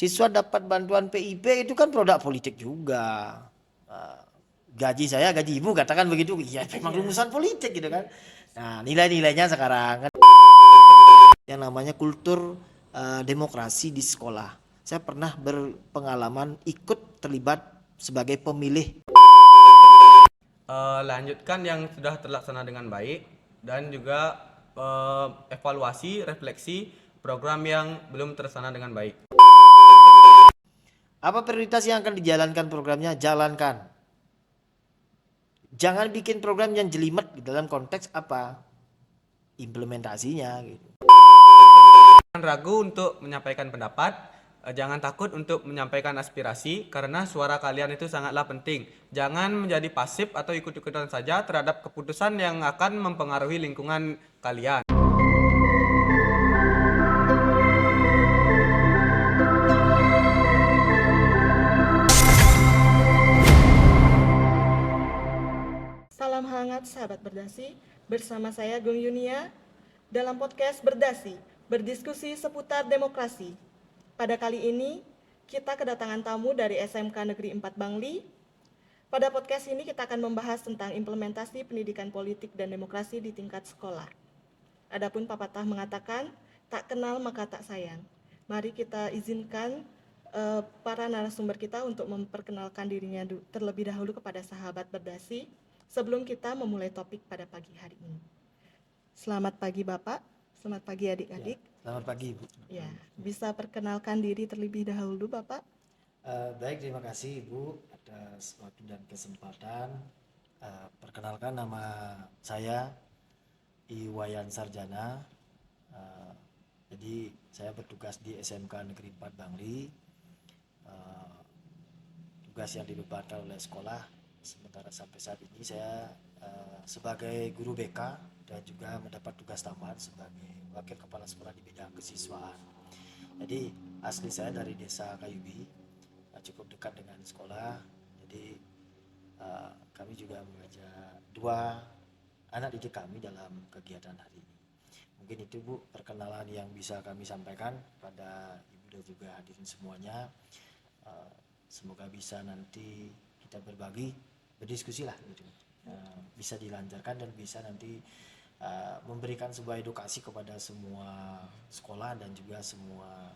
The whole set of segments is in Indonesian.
Siswa dapat bantuan PIP itu kan produk politik juga. Uh, Gaji saya, gaji ibu katakan begitu. Ya memang rumusan politik gitu kan. Nah nilai-nilainya sekarang kan yang namanya kultur demokrasi di sekolah. Saya pernah berpengalaman ikut terlibat sebagai pemilih. Lanjutkan yang sudah terlaksana dengan baik dan juga evaluasi, refleksi program yang belum terlaksana dengan baik. Apa prioritas yang akan dijalankan programnya? Jalankan. Jangan bikin program yang jelimet dalam konteks apa? Implementasinya gitu. Jangan ragu untuk menyampaikan pendapat, jangan takut untuk menyampaikan aspirasi karena suara kalian itu sangatlah penting. Jangan menjadi pasif atau ikut-ikutan saja terhadap keputusan yang akan mempengaruhi lingkungan kalian. Salam hangat sahabat Berdasi, bersama saya Gung Yunia dalam podcast Berdasi, berdiskusi seputar demokrasi. Pada kali ini, kita kedatangan tamu dari SMK Negeri 4 Bangli. Pada podcast ini kita akan membahas tentang implementasi pendidikan politik dan demokrasi di tingkat sekolah. Adapun pepatah mengatakan, tak kenal maka tak sayang. Mari kita izinkan para narasumber kita untuk memperkenalkan dirinya terlebih dahulu kepada sahabat Berdasi sebelum kita memulai topik pada pagi hari ini. Selamat pagi Bapak, selamat pagi adik-adik. Ya, selamat pagi Ibu. Ya, bisa perkenalkan diri terlebih dahulu Bapak. Baik, terima kasih Ibu atas waktu dan kesempatan. Perkenalkan nama saya Iwayan Sarjana. Jadi saya bertugas di SMK Negeri 4 Bangli. Tugas yang dibebankan oleh sekolah. Sementara sampai saat ini saya sebagai guru BK dan juga mendapat tugas tambahan sebagai wakil kepala sekolah di bidang kesiswaan. Jadi asli saya dari desa Kayubi, cukup dekat dengan sekolah. Jadi kami juga mengajak 2 anak didik kami dalam kegiatan hari ini. Mungkin itu Bu perkenalan yang bisa kami sampaikan pada Ibu dan juga hadirin semuanya. Semoga bisa nanti kita berbagi, berdiskusi lah gitu. Bisa dilancarkan dan bisa nanti memberikan sebuah edukasi kepada semua sekolah dan juga semua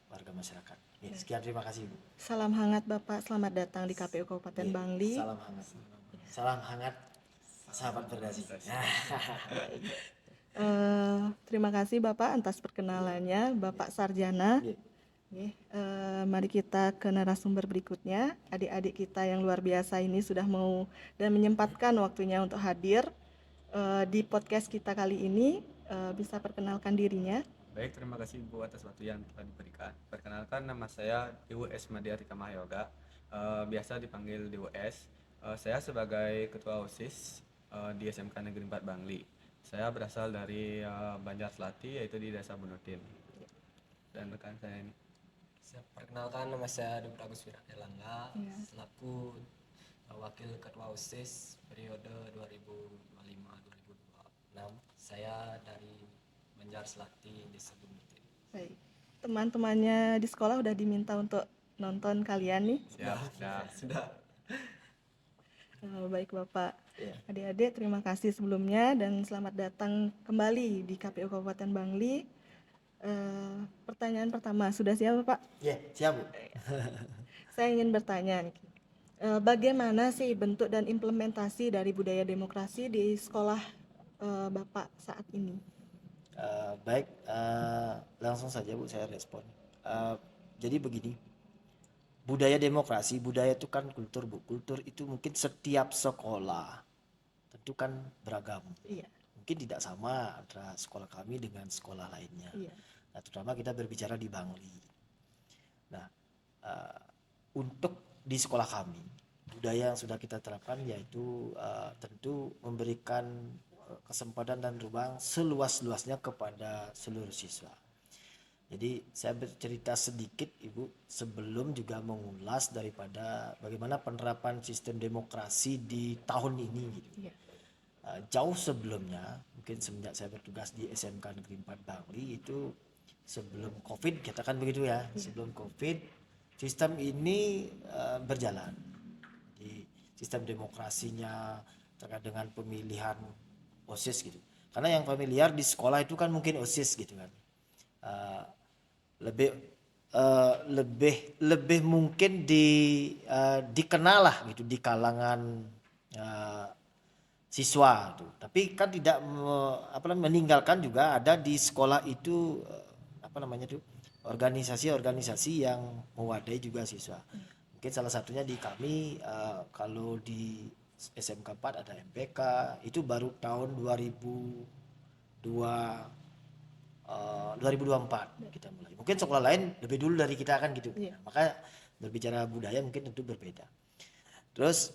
warga masyarakat. Sekian, terima kasih Bu. Salam hangat Bapak, selamat datang di KPU Kabupaten Bangli. Salam hangat. Salam hangat sahabat Berdasi. Terima kasih Bapak atas perkenalannya, Bapak Sarjana. Mari kita ke narasumber berikutnya. Adik-adik kita yang luar biasa ini sudah mau dan menyempatkan waktunya untuk hadir di podcast kita kali ini. Bisa perkenalkan dirinya. Baik, terima kasih Bu atas waktu yang telah diberikan. Perkenalkan, nama saya DWS Madya Rika Mahyoga, biasa dipanggil DWS. Saya sebagai Ketua OSIS di SMK Negeri 4 Bangli. Saya berasal dari Banjar Selati, yaitu di Desa Bunutin. Dan rekan saya ini. Perkenalkan, nama saya Dr. Agus Wira Erlangga, selaku Wakil Ketua OSIS periode 2025-2026. Saya dari Banjar Selati, Desa Bunutin. Baik. Teman-temannya di sekolah udah diminta untuk nonton kalian nih. Sudah. Baik Bapak. Adik-adik, terima kasih sebelumnya dan selamat datang kembali di KPU Kabupaten Bangli. Pertanyaan pertama, sudah siap Pak? Ya, siap Bu. Saya ingin bertanya, bagaimana sih bentuk dan implementasi dari budaya demokrasi di sekolah Bapak saat ini? Baik, langsung saja Bu saya respon. Jadi begini, budaya demokrasi, budaya itu kan kultur Bu. Kultur itu mungkin setiap sekolah tentu kan beragam. Iya. Mungkin tidak sama antara sekolah kami dengan sekolah lainnya. Iya. Nah, terutama kita berbicara di Bangli. Nah, untuk di sekolah kami, budaya yang sudah kita terapkan yaitu tentu memberikan kesempatan dan ruang seluas-luasnya kepada seluruh siswa. Jadi saya bercerita sedikit Ibu sebelum juga mengulas daripada bagaimana penerapan sistem demokrasi di tahun ini gitu. Iya. Jauh sebelumnya, mungkin semenjak saya bertugas di SMK Negeri 4 Bangli itu sebelum Covid, katakan begitu ya. Sebelum Covid sistem ini berjalan. Di sistem demokrasinya terkait dengan pemilihan OSIS gitu. Karena yang familiar di sekolah itu kan mungkin OSIS gitu kan. Eh, lebih lebih mungkin dikenal lah gitu di kalangan eh, siswa tuh. Tapi kan tidak meninggalkan juga ada di sekolah itu organisasi-organisasi yang mewadai juga siswa. Mungkin salah satunya di kami kalau di SMK 4 ada MPK, itu baru tahun 2024 kita mulai. Mungkin sekolah lain lebih dulu dari kita kan gitu. Iya. Maka berbicara budaya mungkin tentu berbeda. Terus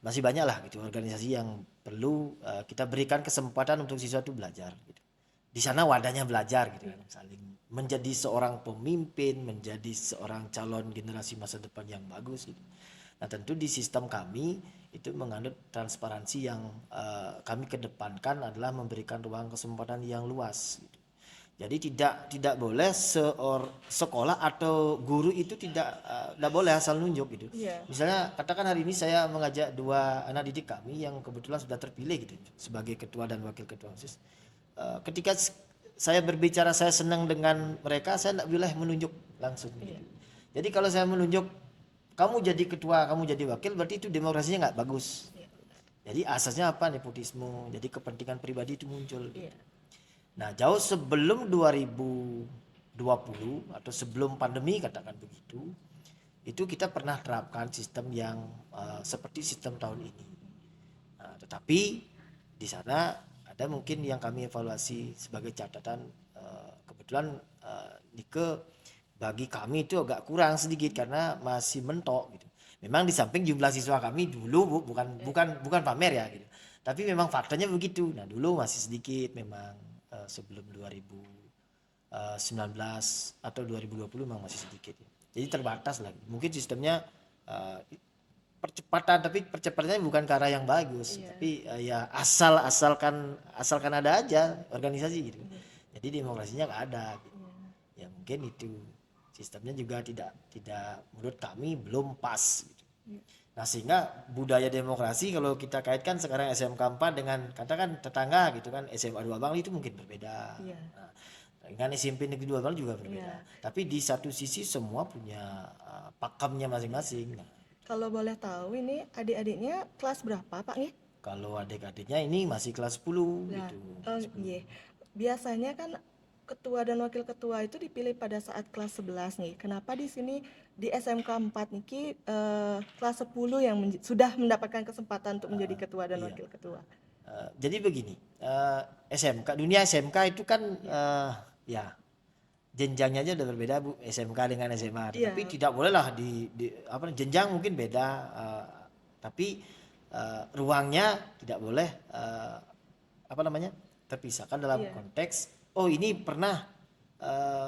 masih banyak lah gitu organisasi yang perlu kita berikan kesempatan untuk siswa itu belajar gitu. Di sana wadahnya belajar gitu kan, saling menjadi seorang pemimpin, menjadi seorang calon generasi masa depan yang bagus gitu. Nah, tentu di sistem kami itu menganut transparansi yang kami kedepankan adalah memberikan ruang kesempatan yang luas gitu. Jadi tidak boleh sekolah atau guru itu tidak boleh asal nunjuk gitu. Iya. Misalnya katakan hari ini saya mengajak 2 anak didik kami yang kebetulan sudah terpilih gitu sebagai ketua dan wakil ketua OSIS. Ketika saya berbicara saya senang dengan mereka, saya tidak boleh menunjuk langsung gitu. Jadi kalau saya menunjuk kamu jadi ketua, kamu jadi wakil, berarti itu demokrasinya nggak bagus. Jadi asasnya apa? Nepotisme. Jadi kepentingan pribadi itu muncul. Iya. Nah, jauh sebelum 2020 atau sebelum pandemi katakan begitu, itu kita pernah terapkan sistem yang seperti sistem tahun ini. Nah, tetapi di sana ada mungkin yang kami evaluasi sebagai catatan, kebetulan Nike bagi kami itu agak kurang sedikit karena masih mentok gitu. Memang di samping jumlah siswa kami dulu bukan pamer ya gitu. Tapi memang faktanya begitu. Nah, dulu masih sedikit memang sebelum 2019 atau 2020 memang masih sedikit. Jadi terbatas lagi. Mungkin sistemnya percepatan, tapi percepatannya bukan ke arah yang bagus. Tapi ya asalkan ada aja organisasi gitu. Jadi demokrasinya nggak ada gitu. Ya mungkin itu sistemnya juga tidak menurut kami belum pas gitu. Nah, sehingga budaya demokrasi kalau kita kaitkan sekarang SMK 4 dengan katakan tetangga gitu kan SMA 2 Bangli itu mungkin berbeda. Iya. Nah, dengan SMP Negeri 2 Bangli juga berbeda. Iya. Tapi di satu sisi semua punya pakemnya masing-masing. Nah, Kalau boleh tahu ini adik-adiknya kelas berapa, Pak nih? kalau adik-adiknya ini masih kelas 10 Nah, gitu. iya. Biasanya kan ketua dan wakil ketua itu dipilih pada saat kelas 11 nih. Kenapa di sini di SMK 4 nih kelas 10 yang sudah mendapatkan kesempatan untuk menjadi ketua dan iya. wakil ketua? Jadi begini, dunia SMK itu kan ya jenjangnya aja udah berbeda Bu, SMK dengan SMA. Iya. Tapi tidak boleh lah jenjang mungkin beda, tapi ruangnya tidak boleh terpisahkan dalam Iya. konteks ini pernah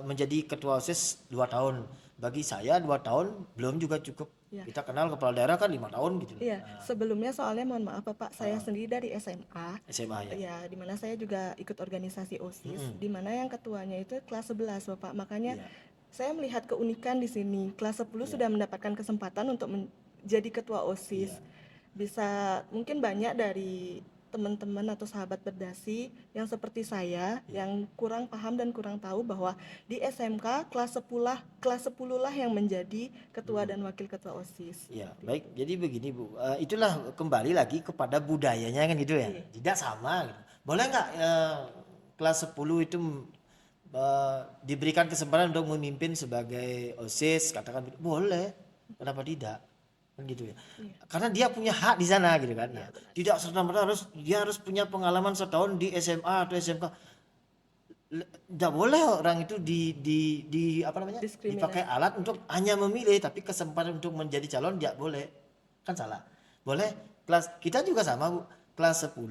menjadi ketua OSIS 2 tahun. Bagi saya 2 tahun belum juga cukup. Iya. Kita kenal kepala daerah kan 5 tahun gitu. Iya, sebelumnya soalnya mohon maaf Bapak, saya sendiri dari SMA. SMA ya. Ya, di mana saya juga ikut organisasi OSIS, di mana yang ketuanya itu kelas 11 Bapak. Makanya Iya. saya melihat keunikan di sini. Kelas 10 sudah mendapatkan kesempatan untuk menjadi ketua OSIS. Iya. Bisa mungkin banyak dari teman-teman atau sahabat berdasi yang seperti saya yang kurang paham dan kurang tahu bahwa di SMK kelas 10 lah yang menjadi ketua dan wakil ketua OSIS. Ya, baik. Jadi begini Bu, itulah kembali lagi kepada budayanya kan gitu ya. Tidak sama gitu. Boleh nggak kelas 10 itu diberikan kesempatan untuk memimpin sebagai OSIS, katakan gitu. Boleh. Kenapa tidak? Kan gitu ya. Karena dia punya hak di sana gitu kan. Nah, tidak serta-merta dia harus punya pengalaman setahun di SMA atau SMK. Tidak boleh orang itu dipakai alat untuk hanya memilih, tapi kesempatan untuk menjadi calon tidak boleh. Kan salah. Boleh kita juga sama Bu. Kelas 10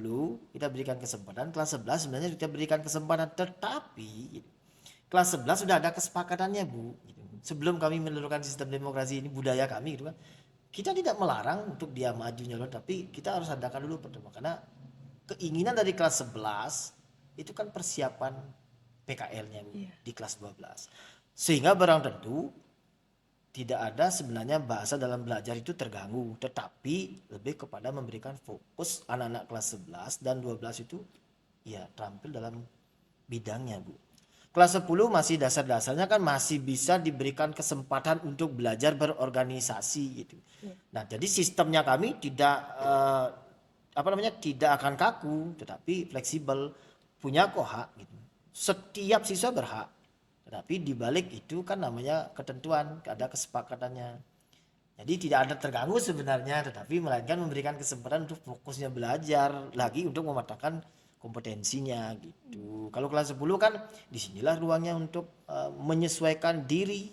kita berikan kesempatan, kelas 11 sebenarnya kita berikan kesempatan, tetapi kelas 11 sudah ada kesepakatannya Bu. Gitu. Sebelum kami menentukan sistem demokrasi ini budaya kami gitu kan. Kita tidak melarang untuk dia maju nyalon, tapi kita harus adakan dulu pertemuan, karena keinginan dari kelas 11 itu kan persiapan PKL-nya Bu, Iya. di kelas 12. Sehingga barang tentu tidak ada sebenarnya bahasa dalam belajar itu terganggu, tetapi lebih kepada memberikan fokus anak-anak kelas 11 dan 12 itu ya terampil dalam bidangnya Bu. Kelas 10 masih dasar-dasarnya kan masih bisa diberikan kesempatan untuk belajar berorganisasi gitu. Iya. Nah, jadi sistemnya kami tidak tidak akan kaku, tetapi fleksibel, punya kok hak gitu. Setiap siswa berhak. Tetapi di balik itu kan namanya ketentuan, ada kesepakatannya. Jadi tidak ada terganggu sebenarnya, tetapi melainkan memberikan kesempatan untuk fokusnya belajar lagi untuk mematahkan kompetensinya gitu. Kalau kelas 10 kan disinilah ruangnya untuk menyesuaikan diri,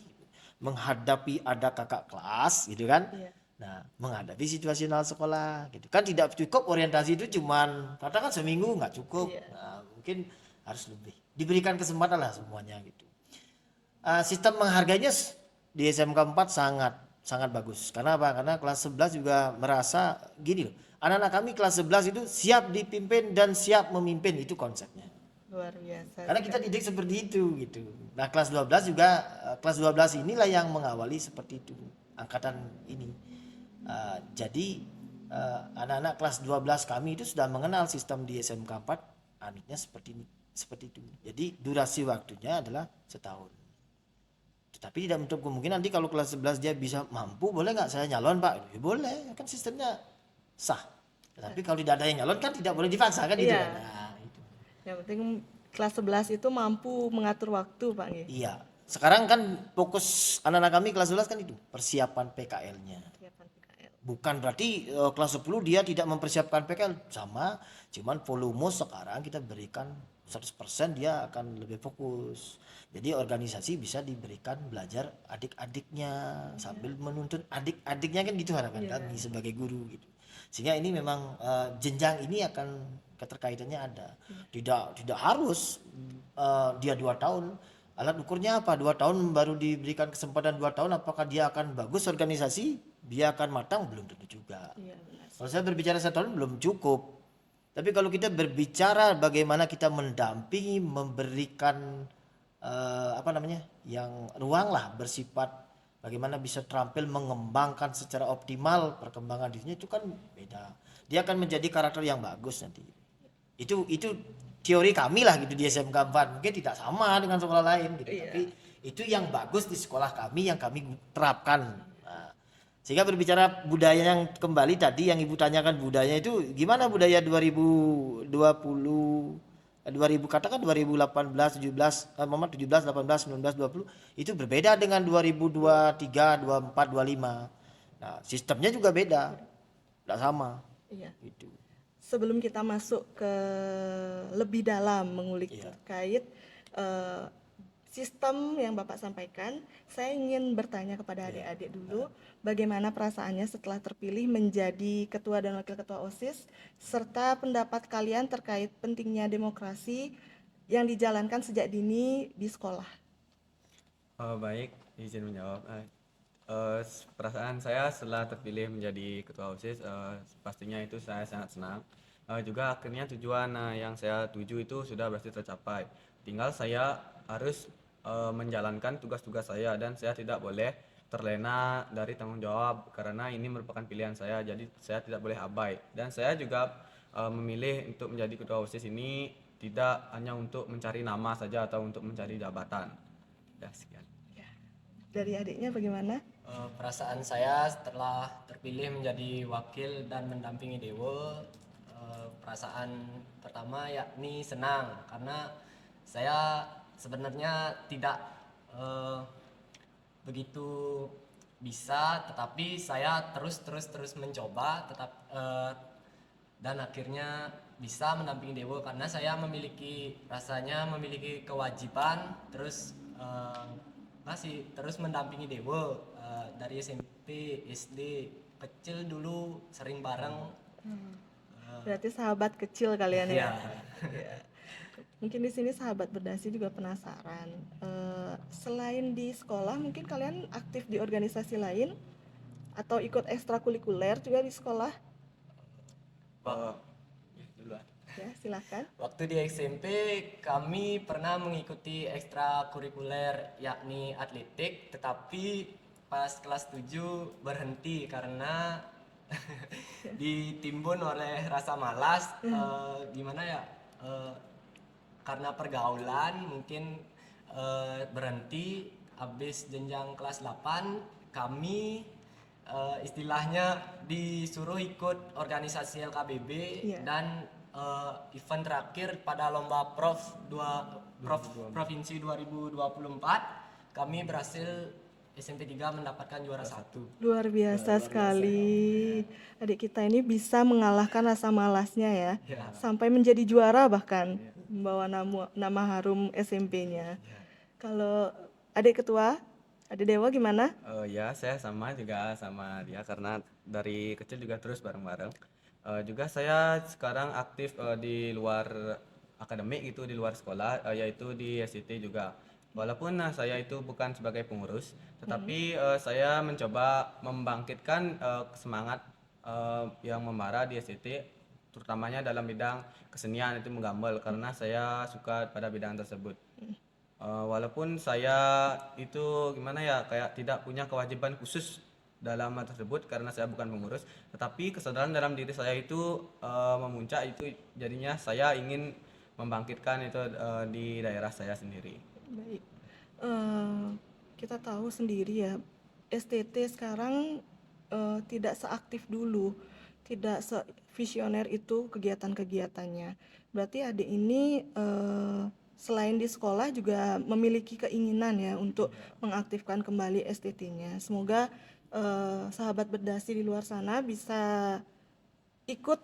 menghadapi ada kakak kelas gitu kan. Iya. Nah, menghadapi situasional sekolah gitu. Kan tidak cukup orientasi itu cuman katakan seminggu nggak cukup. Iya. Nah, mungkin harus lebih. Diberikan kesempatan lah semuanya gitu. Sistem menghargainya di SMK 4 sangat bagus. Karena apa? Karena kelas 11 juga merasa gini loh. Anak-anak kami kelas 11 itu siap dipimpin dan siap memimpin, itu konsepnya. Luar biasa. Karena kita didik seperti itu gitu. Nah, kelas 12 juga kelas 12 inilah yang mengawali seperti itu angkatan ini. Jadi anak-anak kelas 12 kami itu sudah mengenal sistem di SMK 4 anutnya seperti itu. Jadi durasi waktunya adalah setahun. Tetapi tidak menutup kemungkinan nanti kalau kelas 11 dia bisa mampu, boleh nggak saya nyalon Pak? Ya, boleh, kan sistemnya sah. Tetapi kalau tidak ada yang nyalon kan tidak boleh dipaksa kan itu. Iya. Kan? Nah, itu. Yang penting kelas 11 itu mampu mengatur waktu, Pak nggih. Iya. Sekarang kan fokus anak-anak kami kelas 11 kan itu, persiapan PKL-nya. Persiapan PKL. Bukan berarti kelas 10 dia tidak mempersiapkan PKL, sama, cuman volume sekarang kita berikan 100% dia akan lebih fokus. Jadi organisasi bisa diberikan belajar adik-adiknya sambil menuntun adik-adiknya kan gitu harapan kami sebagai guru gitu. Sehingga ini memang jenjang ini akan keterkaitannya ada. Tidak harus dia 2 tahun. Alat ukurnya apa? 2 tahun baru diberikan kesempatan 2 tahun, apakah dia akan bagus organisasi? Dia akan matang? Belum tentu juga. Iya, benar. Kalau saya berbicara 1 tahun belum cukup. Tapi kalau kita berbicara bagaimana kita mendampingi, memberikan yang ruang lah bersifat bagaimana bisa terampil mengembangkan secara optimal perkembangan dirinya, itu kan beda. Dia akan menjadi karakter yang bagus nanti. Itu teori kami lah gitu di SMK 4. Mungkin tidak sama dengan sekolah lain gitu. Iya. Tapi itu yang bagus di sekolah kami yang kami terapkan. Nah, sehingga berbicara budaya yang kembali tadi yang Ibu tanyakan, budaya itu gimana budaya 2020 katakan 2018, 17, 17, 18, 19, 20 itu berbeda dengan 2023, 24, 25. Nah, sistemnya juga beda. Tidak sama Iya. gitu. Sebelum kita masuk ke lebih dalam mengulik Iya. terkait sistem yang Bapak sampaikan, saya ingin bertanya kepada adik-adik dulu, bagaimana perasaannya setelah terpilih menjadi ketua dan wakil ketua OSIS, serta pendapat kalian terkait pentingnya demokrasi yang dijalankan sejak dini di sekolah. Baik, izin menjawab. Perasaan saya setelah terpilih menjadi ketua OSIS, pastinya itu saya sangat senang. Juga akhirnya tujuan yang saya tuju itu sudah berhasil tercapai. Tinggal saya harus menjalankan tugas-tugas saya dan saya tidak boleh terlena dari tanggung jawab karena ini merupakan pilihan saya, jadi saya tidak boleh abai. Dan saya juga memilih untuk menjadi ketua OSIS ini tidak hanya untuk mencari nama saja atau untuk mencari jabatan. Ya, sekian. Dari adiknya bagaimana? Perasaan saya setelah terpilih menjadi wakil dan mendampingi Dewo, perasaan pertama yakni senang karena saya sebenarnya tidak begitu bisa, tetapi saya terus mencoba dan akhirnya bisa mendampingi Dewo karena saya rasanya memiliki kewajiban masih terus mendampingi Dewo dari SMP, SD, kecil dulu sering bareng. Berarti sahabat kecil kalian ya. Iya. Ya. Mungkin di sini sahabat berdasi juga penasaran. Selain di sekolah, mungkin kalian aktif di organisasi lain atau ikut ekstrakurikuler juga di sekolah? Duluan. Ya, silakan. Waktu di SMP kami pernah mengikuti ekstrakurikuler yakni atletik, tetapi pas kelas 7 berhenti karena ditimbun oleh rasa malas. Gimana ya, eh, karena pergaulan mungkin berhenti. Habis jenjang kelas 8 kami istilahnya disuruh ikut organisasi LKBB. Iya. Dan event terakhir pada lomba Provinsi 2024 kami berhasil SMP 3 mendapatkan juara 1. Luar biasa sekali. Adik kita ini bisa mengalahkan rasa malasnya ya. Ya. Sampai menjadi juara bahkan. Membawa nama harum SMP-nya. Kalau adik ketua, adik Dewa gimana? Ya, saya sama juga sama dia karena dari kecil juga terus bareng-bareng. Juga saya sekarang aktif di luar akademik gitu, di luar sekolah, yaitu di SCT juga. Walaupun saya itu bukan sebagai pengurus, tetapi saya mencoba membangkitkan semangat yang membara di SCT, terutamanya dalam bidang kesenian itu menggambar karena saya suka pada bidang tersebut. Walaupun saya itu gimana ya, kayak tidak punya kewajiban khusus dalam hal tersebut karena saya bukan pengurus, tetapi kesadaran dalam diri saya itu memuncak, itu jadinya saya ingin membangkitkan itu di daerah saya sendiri. Baik. Kita tahu sendiri ya, STT sekarang tidak seaktif dulu, tidak sevisioner itu kegiatan-kegiatannya. Berarti adik ini selain di sekolah juga memiliki keinginan ya untuk mengaktifkan kembali STT-nya. Semoga sahabat berdasi di luar sana bisa ikut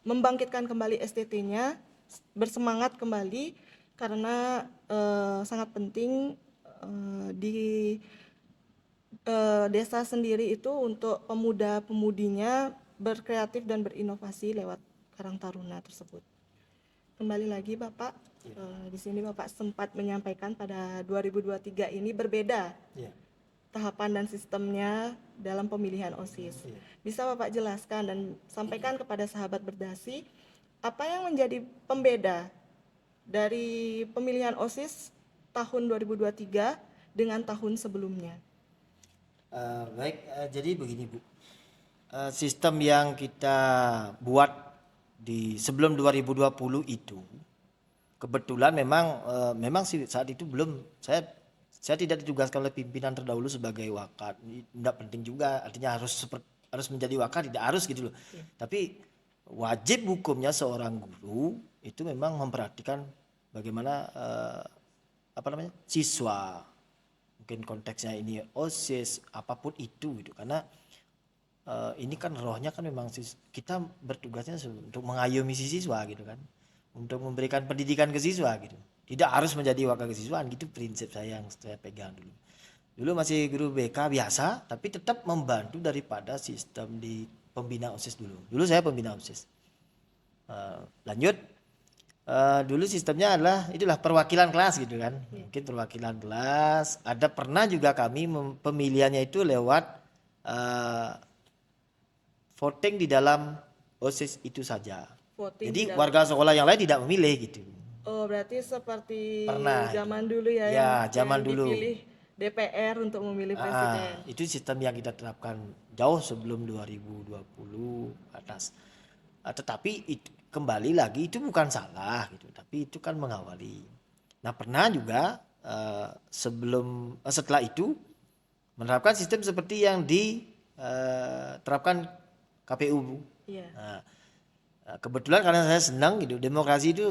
membangkitkan kembali STT-nya, bersemangat kembali karena sangat penting di desa sendiri itu untuk pemuda-pemudinya berkreatif dan berinovasi lewat Karang Taruna tersebut. Kembali lagi Bapak, di sini Bapak sempat menyampaikan pada 2023 ini berbeda Iya. tahapan dan sistemnya dalam pemilihan OSIS. Iya. Bisa Bapak jelaskan dan sampaikan kepada sahabat berdasi apa yang menjadi pembeda dari pemilihan OSIS tahun 2023 dengan tahun sebelumnya? Baik, jadi begini Bu, sistem yang kita buat di sebelum 2020 itu kebetulan memang sih saat itu belum saya tidak ditugaskan oleh pimpinan terdahulu sebagai wakat. Tidak penting juga, artinya harus menjadi wakat, tidak harus gitu loh. Tapi wajib hukumnya seorang guru itu memang memperhatikan bagaimana siswa, mungkin konteksnya ini OSIS apapun itu gitu, karena ini kan rohnya kan memang kita bertugasnya untuk mengayomi si siswa gitu kan, untuk memberikan pendidikan ke siswa gitu, tidak harus menjadi wakil kesiswaan gitu, prinsip saya yang saya pegang dulu masih guru BK biasa tapi tetap membantu daripada sistem di pembina OSIS dulu saya pembina OSIS. Lanjut, dulu sistemnya itulah perwakilan kelas gitu kan. Mungkin perwakilan kelas, ada pernah juga kami pemilihannya itu lewat voting di dalam OSIS itu saja. Voting Jadi warga sekolah yang lain tidak memilih gitu. Oh, berarti seperti Pernah. zaman dulu ya, Ya, yang zaman dulu. Dipilih DPR untuk memilih presiden. Itu sistem yang kita terapkan jauh sebelum 2020 atas. Tetapi kembali lagi itu bukan salah gitu, tapi itu kan mengawali. Nah, pernah juga setelah itu menerapkan sistem seperti yang diterapkan KPU. Iya. Nah, kebetulan karena saya senang gitu, demokrasi itu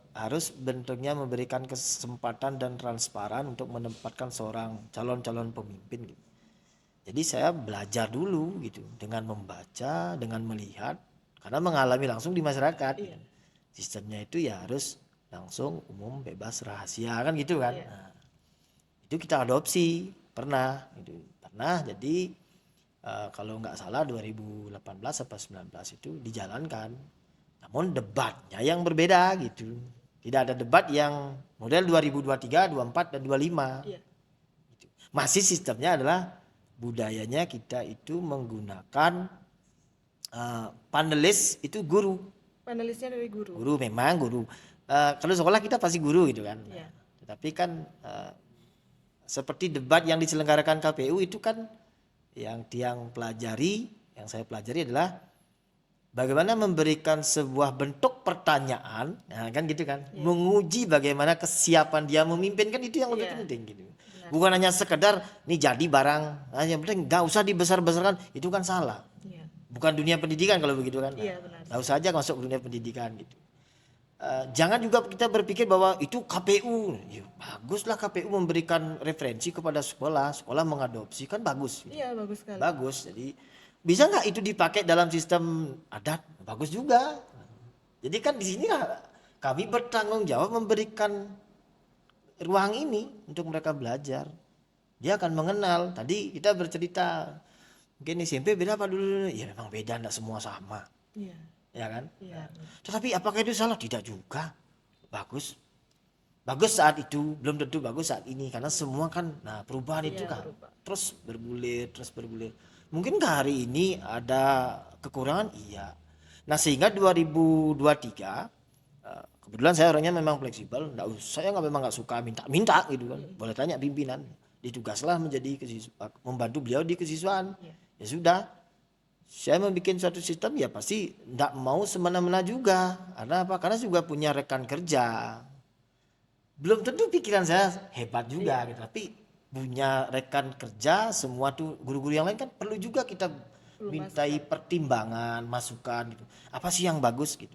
harus bentuknya memberikan kesempatan dan transparan untuk menempatkan seorang calon-calon pemimpin gitu. Jadi saya belajar dulu gitu dengan membaca, dengan melihat, karena mengalami langsung di masyarakat. Iya. Sistemnya itu ya harus langsung umum, bebas, rahasia kan gitu kan. Iya. Nah, itu kita adopsi pernah gitu. Pernah jadi kalau nggak salah 2018 atau 2019 itu dijalankan. Namun debatnya yang berbeda gitu. Tidak ada debat yang model 2023, 24 dan 25. Iya. Gitu. Masih sistemnya adalah budayanya kita itu menggunakan panelis itu guru. Panelisnya dari guru. Guru memang guru. Kalau sekolah kita pasti guru gitu kan. Iya. Tetapi kan seperti debat yang diselenggarakan KPU itu kan yang saya pelajari adalah bagaimana memberikan sebuah bentuk pertanyaan, nah kan gitu kan, menguji bagaimana kesiapan dia memimpin, kan itu yang lebih penting gitu. Bukan hanya sekedar nih jadi barang, yang penting nggak usah dibesar-besarkan, itu kan salah. Iya. Bukan dunia pendidikan kalau begitu kan. Iya, benar. Nggak usah aja masuk dunia pendidikan gitu. Jangan juga kita berpikir bahwa itu KPU, ya, baguslah KPU memberikan referensi kepada sekolah mengadopsi, kan bagus. Gitu. Iya, bagus sekali. Bagus, jadi bisa nggak itu dipakai dalam sistem adat? Bagus juga. Jadi kan di sini kami bertanggung jawab memberikan ruang ini untuk mereka belajar. Dia akan mengenal. Tadi kita bercerita, mungkin SMP beda apa dulu? Ya memang beda, enggak semua sama. Iya. Ya kan? Iya. Tetapi apakah itu salah? Tidak juga. Bagus. Bagus saat itu, belum tentu bagus saat ini. Karena semua kan, perubahan itu kan berubah. terus bergulir. Mungkin hari ini ada kekurangan, iya. Nah sehingga 2023, kebetulan saya orangnya memang fleksibel. Saya memang nggak suka minta gitu kan. Boleh tanya pimpinan. Ditugaslah membantu beliau di kesiswaan. Ya sudah. Saya membuat suatu sistem ya pasti tidak mau semena-mena juga. Karena apa? Karena juga punya rekan kerja. Belum tentu pikiran saya hebat juga gitu. Tapi punya rekan kerja semua tuh guru-guru yang lain kan perlu juga kita mintai pertimbangan, masukan gitu. Apa sih yang bagus gitu.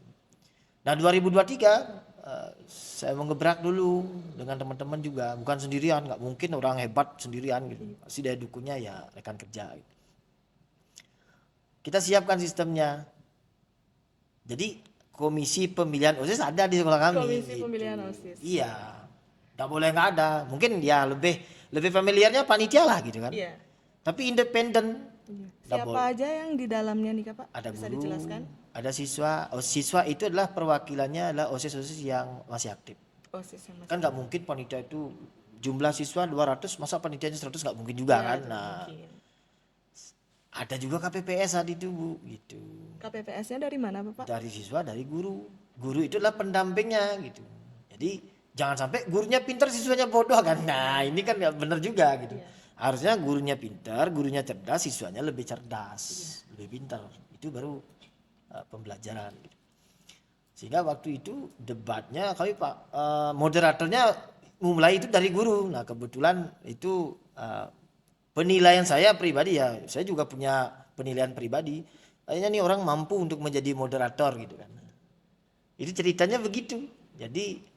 Nah 2023 saya mengebrak dulu dengan teman-teman juga. Bukan sendirian, nggak mungkin orang hebat sendirian gitu. Pasti daya dukungnya ya rekan kerja gitu. Kita siapkan sistemnya. Jadi komisi pemilihan OSIS ada di sekolah kami. Komisi pemilihan OSIS. Iya. Nggak boleh nggak ada. Mungkin ya lebih familiarnya panitia lah gitu kan. Iya. Tapi independen. Iya. Nggak Siapa boleh. aja yang di dalamnya nih Kak, Pak? Ada Bisa guru, dijelaskan? ada siswa. Siswa itu adalah perwakilannya adalah OSIS-OSIS yang masih aktif. OSIS yang masih. Kan nggak mungkin panitia itu jumlah siswa 200, masa panitianya 100, nggak mungkin juga Iya, kan. itu Nah, mungkin. ada juga KPPS saat itu Bu, gitu. KPPS-nya dari mana Bapak? Dari siswa, dari guru. Guru itu adalah pendampingnya gitu. Jadi jangan sampai gurunya pintar siswanya bodoh kan. Nah ini kan nggak benar juga gitu. Harusnya gurunya pintar, gurunya cerdas, siswanya lebih cerdas, lebih pintar. Itu baru pembelajaran. Gitu. Sehingga waktu itu debatnya kami moderatornya mulai itu dari guru. Nah kebetulan itu penilaian saya pribadi ya, saya juga punya penilaian pribadi. Kayaknya nih orang mampu untuk menjadi moderator gitu kan. Itu ceritanya begitu. Jadi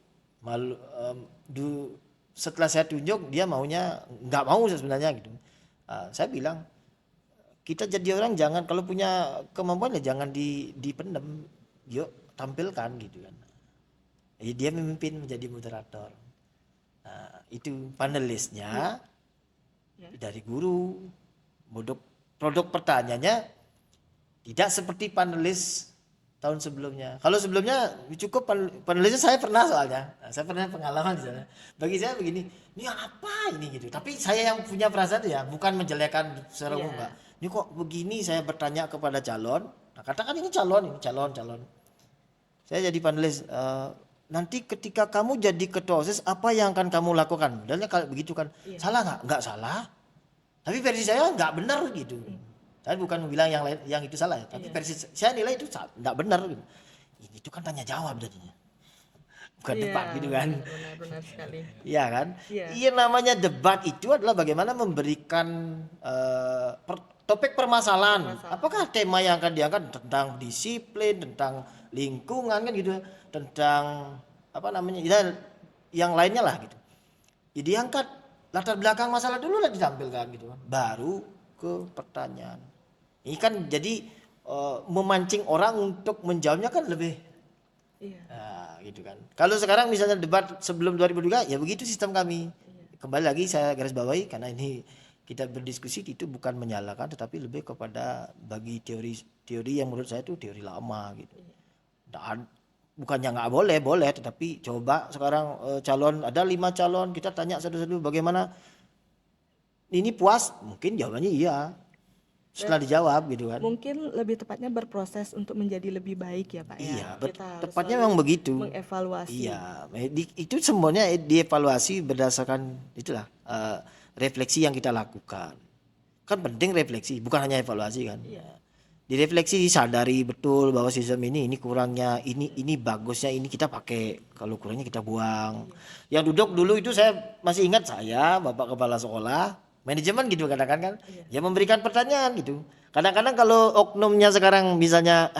setelah saya tunjuk dia maunya nggak mau sebenarnya gitu. Saya bilang kita jadi orang jangan kalau punya kemampuan ya jangan dipendam, yuk tampilkan gitu kan. Jadi dia memimpin menjadi moderator. Itu panelisnya. Dari guru, produk pertanyaannya tidak seperti panelis tahun sebelumnya. Kalau sebelumnya cukup panelisnya saya pernah soalnya, saya pernah pengalaman di sana. Bagi saya begini, ini apa ini gitu. Tapi saya yang punya perasaan ya, bukan menjelekan secara umum Mbak. Ini kok begini saya bertanya kepada calon, nah, katakan ini calon. Saya jadi panelis. Nanti ketika kamu jadi ketua OSIS apa yang akan kamu lakukan? Modalnya kalau begitu kan. Salah nggak? Nggak salah. Tapi versi saya nggak benar gitu. Saya bukan bilang yang lain yang itu salah ya. Tapi versi saya nilai itu nggak benar gitu. Ini itu kan tanya jawab jadinya. Bukan debat gitu kan. Benar sekali. Iya kan? Iya. Namanya debat itu adalah bagaimana memberikan topik permasalahan. Apakah tema yang akan diangkat tentang disiplin, tentang lingkungan kan gitu, tentang apa namanya yang lainnya lah gitu. Jadi angkat latar belakang masalah dulu lah ditampilkan gitu kan, baru ke pertanyaan. Ini kan jadi memancing orang untuk menjawabnya kan lebih gitu kan. Kalau sekarang misalnya debat sebelum 2002 ya begitu sistem kami. Kembali lagi saya garis bawahi karena ini kita berdiskusi itu bukan menyalahkan tetapi lebih kepada bagi teori yang menurut saya itu teori lama gitu. Dan bukannya nggak boleh tetapi coba sekarang calon ada 5 calon kita tanya satu-satu bagaimana ini puas mungkin jawabannya iya setelah dijawab gitu kan. Mungkin lebih tepatnya berproses untuk menjadi lebih baik ya Pak ya. Iya, Kita harus tepatnya selalu memang begitu. mengevaluasi. Iya, itu semuanya dievaluasi berdasarkan itulah refleksi yang kita lakukan. Kan penting refleksi, bukan hanya evaluasi kan. Iya. Direfleksi, sadari betul bahwa sistem ini kurangnya, ini bagusnya, ini kita pakai, kalau kurangnya kita buang. Yang duduk dulu itu saya masih ingat, saya Bapak Kepala Sekolah, manajemen gitu kadang-kadang kan, ya memberikan pertanyaan gitu. Kadang-kadang kalau oknumnya sekarang misalnya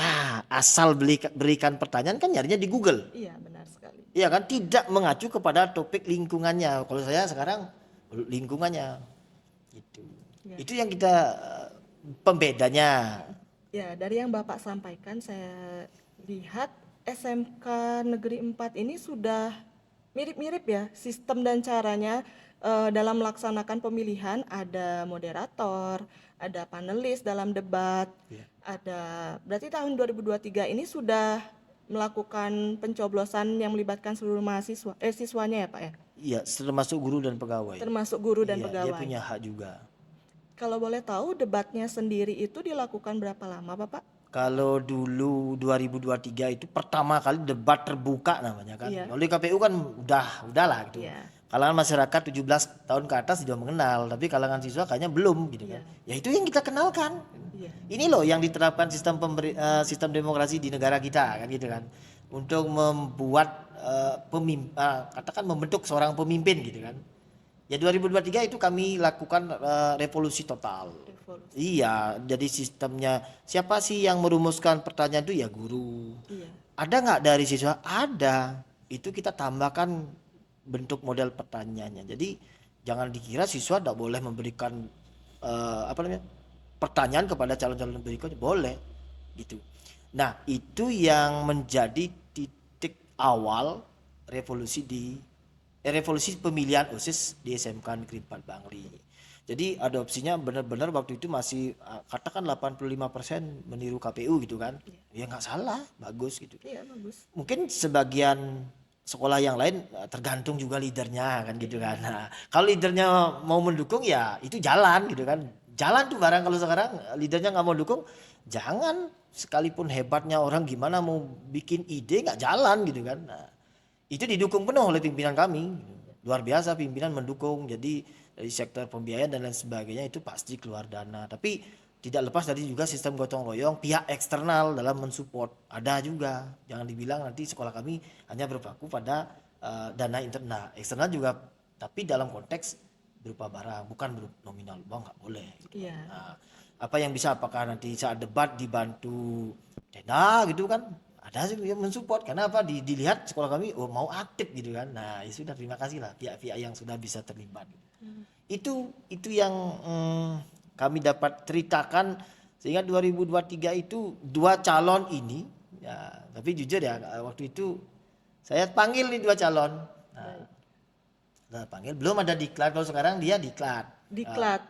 asal berikan pertanyaan kan nyarinya di Google. Iya, benar sekali. Iya kan, tidak mengacu kepada topik lingkungannya. Kalau saya sekarang lingkungannya gitu. Ya. Itu yang kita pembedanya. Ya, dari yang Bapak sampaikan saya lihat SMK Negeri 4 ini sudah mirip-mirip ya sistem dan caranya dalam melaksanakan pemilihan. Ada moderator, ada panelis dalam debat, ada berarti tahun 2023 ini sudah melakukan pencoblosan yang melibatkan seluruh mahasiswa siswanya ya Pak ya, Iya, termasuk guru dan pegawai. termasuk guru dan Iya, pegawai. dia punya hak juga. Kalau boleh tahu debatnya sendiri itu dilakukan berapa lama Bapak? Kalau dulu 2023 itu pertama kali debat terbuka namanya kan. Iya. Oleh KPU kan udahlah gitu. Iya. Kalangan masyarakat 17 tahun ke atas sudah mengenal, tapi kalangan siswa kayaknya belum gitu kan. Ya itu yang kita kenalkan. Iya. Ini loh yang diterapkan sistem demokrasi di negara kita kan gitu kan. Untuk membuat katakan membentuk seorang pemimpin gitu kan. Ya 2023 itu kami lakukan revolusi total. Revolusi. Iya, jadi sistemnya siapa sih yang merumuskan pertanyaan itu ya guru. Iya. Ada nggak dari siswa? Ada. Itu kita tambahkan bentuk model pertanyaannya. Jadi jangan dikira siswa tidak boleh memberikan pertanyaan kepada calon-calon berikutnya, boleh gitu. Nah itu yang menjadi titik awal revolusi pemilihan OSIS di SMK Negeri 4 Bangli. Jadi adopsinya benar-benar waktu itu masih katakan 85% meniru KPU gitu kan. Ya nggak salah, bagus gitu. Iya, bagus. Mungkin sebagian sekolah yang lain tergantung juga leadernya kan gitu kan. Nah, kalau leadernya mau mendukung ya itu jalan gitu kan. Jalan tuh barang, kalau sekarang leadernya nggak mau dukung, jangan, sekalipun hebatnya orang gimana mau bikin ide nggak jalan gitu kan. Nah, itu didukung penuh oleh pimpinan kami. Luar biasa pimpinan mendukung. Jadi dari sektor pembiayaan dan lain sebagainya itu pasti keluar dana. Tapi tidak lepas dari juga sistem gotong royong pihak eksternal dalam mensupport. Ada juga. Jangan dibilang nanti sekolah kami hanya berpaku pada dana internal. Eksternal juga, tapi dalam konteks berupa barang, bukan berupa nominal. Bang nggak boleh. Iya. Nah, apa yang bisa, apakah nanti saat debat dibantu dana gitu kan? Ada sih yang mensupport, karena apa, dilihat sekolah kami mau aktif gitu kan. Nah ya sudah, terima kasih lah pihak-pihak yang sudah bisa terlibat. Itu yang kami dapat ceritakan, sehingga 2023 itu dua calon ini ya, tapi jujur ya waktu itu saya panggil nih dua calon. Nah, panggil, belum ada diklat. Kalau sekarang dia diklat. Diklat.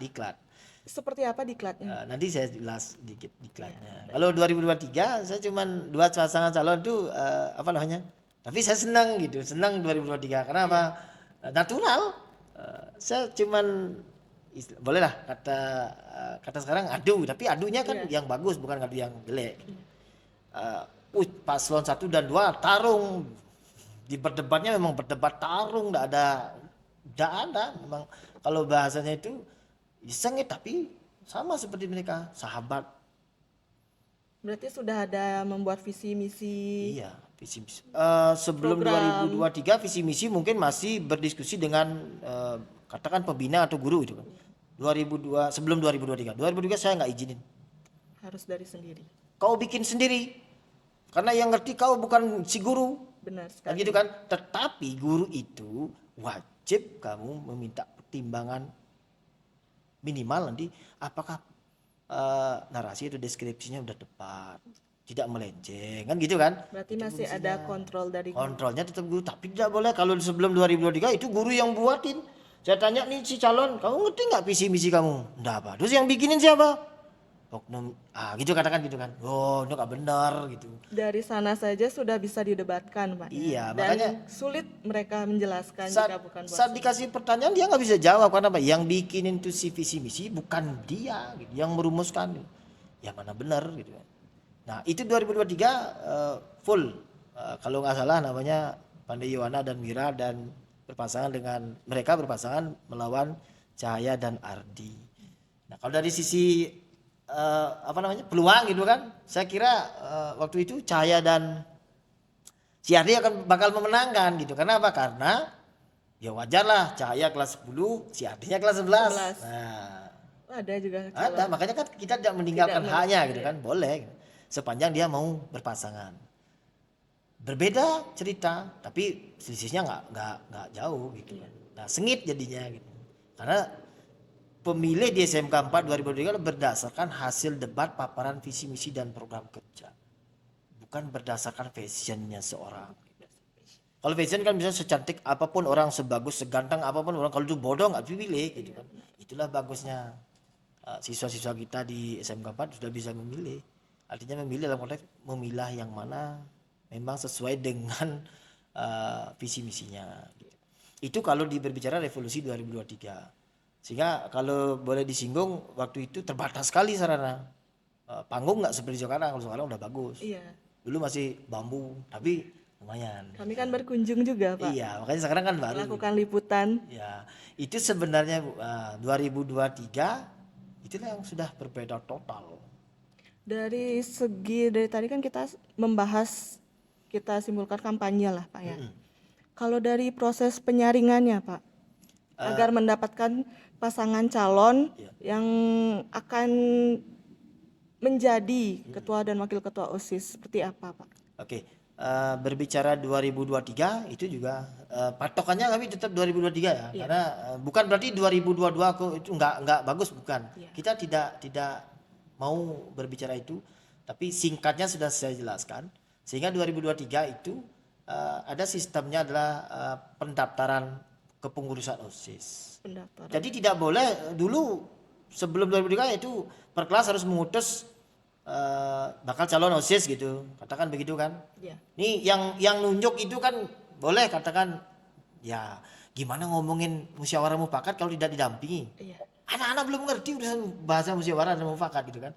Seperti apa diklatnya? Nanti saya jelas dikit diklatnya. Kalau 2023 saya cuman dua pasangan calon itu apa namanya? Tapi saya senang gitu, senang 2023 karena apa? Natural. Saya cuman bolehlah kata sekarang adu, tapi adunya kan yang bagus, bukan adu yang jelek. Paslon 1 dan 2 tarung. Di berdebatnya memang berdebat tarung, enggak ada. Memang kalau bahasanya itu sengit, tapi sama seperti mereka, sahabat. Berarti sudah ada membuat visi misi. Iya, visi misi. Sebelum Program. 2023 visi misi mungkin masih berdiskusi dengan katakan pembina atau guru itu kan. 2002 sebelum 2023. 2023 saya nggak izinin. Harus dari sendiri. Kau bikin sendiri. Karena yang ngerti kau bukan si guru. Benar Kan sekali. gitu kan. Tetapi guru itu wajib kamu meminta pertimbangan minimal nanti apakah narasi atau deskripsinya udah tepat, tidak melenceng, kan gitu kan. Berarti Itu masih fungsinya. ada kontrol dari guru. Kontrolnya tetap guru, tapi tidak boleh kalau sebelum 2023 itu guru yang buatin. Saya tanya nih si calon, kamu ngerti nggak visi misi kamu? Enggak apa. Terus yang bikinin siapa? oknum gitu katakan gitu kan. Oh, itu nggak benar gitu. Dari sana saja sudah bisa didebatkan, Pak. Iya, Dan makanya sulit mereka menjelaskan saat, jika bukan saat buat dikasih pertanyaan dia nggak bisa jawab karena apa? Yang bikinin tuh si visi misi bukan dia, gitu, yang merumuskan. Yang mana benar gitu. Nah itu 2023 full kalau nggak salah namanya Pandey Yowana dan Mira dan mereka berpasangan melawan Cahaya dan Ardi. Nah kalau dari sisi peluang gitu kan, saya kira waktu itu Cahaya dan si Ardi bakal memenangkan gitu. Karena apa? Karena ya wajar lah Cahaya kelas 10, si Ardinya kelas 11. 11. Nah ada juga ada, makanya kan kita tidak meninggalkan Tidak haknya menolak, gitu iya. kan, boleh sepanjang dia mau berpasangan. Berbeda cerita, tapi selisihnya nggak jauh gitu kan. Nah sengit jadinya gitu, karena pemilih di SMK 4 2023 berdasarkan hasil debat paparan visi misi dan program kerja, bukan berdasarkan fashionnya seorang. Kalau fashion kan bisa secantik apapun orang, sebagus seganteng apapun orang, kalau itu bodoh nggak dipilih gitu kan. Itulah bagusnya siswa-siswa kita di SMK 4 sudah bisa memilih. Artinya memilih dalam konteks memilah yang mana memang sesuai dengan visi misinya. Itu kalau berbicara revolusi 2023. Sehingga kalau boleh disinggung, waktu itu terbatas sekali sarana. Panggung nggak seperti sekarang, kalau sekarang udah bagus. Iya. Dulu masih bambu, tapi lumayan. Kami kan berkunjung juga, Pak. Iya, makanya sekarang kan baru. Melakukan liputan. Ya, itu sebenarnya 2023 itulah yang sudah berbeda total. Dari tadi kan kita membahas, kita simpulkan kampanye lah, Pak ya. Kalau dari proses penyaringannya, Pak, agar mendapatkan pasangan calon yang akan menjadi ketua dan wakil ketua OSIS, seperti apa, Pak? Oke, berbicara 2023 itu juga patokannya kami tetap 2023 ya, karena bukan berarti 2022 kok itu nggak bagus, bukan. Kita tidak mau berbicara itu, tapi singkatnya sudah saya jelaskan. Sehingga 2023 itu ada sistemnya adalah pendaftaran kepengurusan OSIS. Pendaftaran. Jadi tidak boleh dulu sebelum 2023 itu per kelas harus mengutus bakal calon OSIS gitu, katakan begitu kan. Iya. Nih yang nunjuk itu kan boleh katakan ya gimana ngomongin musyawarah mufakat kalau tidak didampingi. Iya. Anak-anak belum ngerti urusan bahasa musyawarah dan mufakat gitu kan.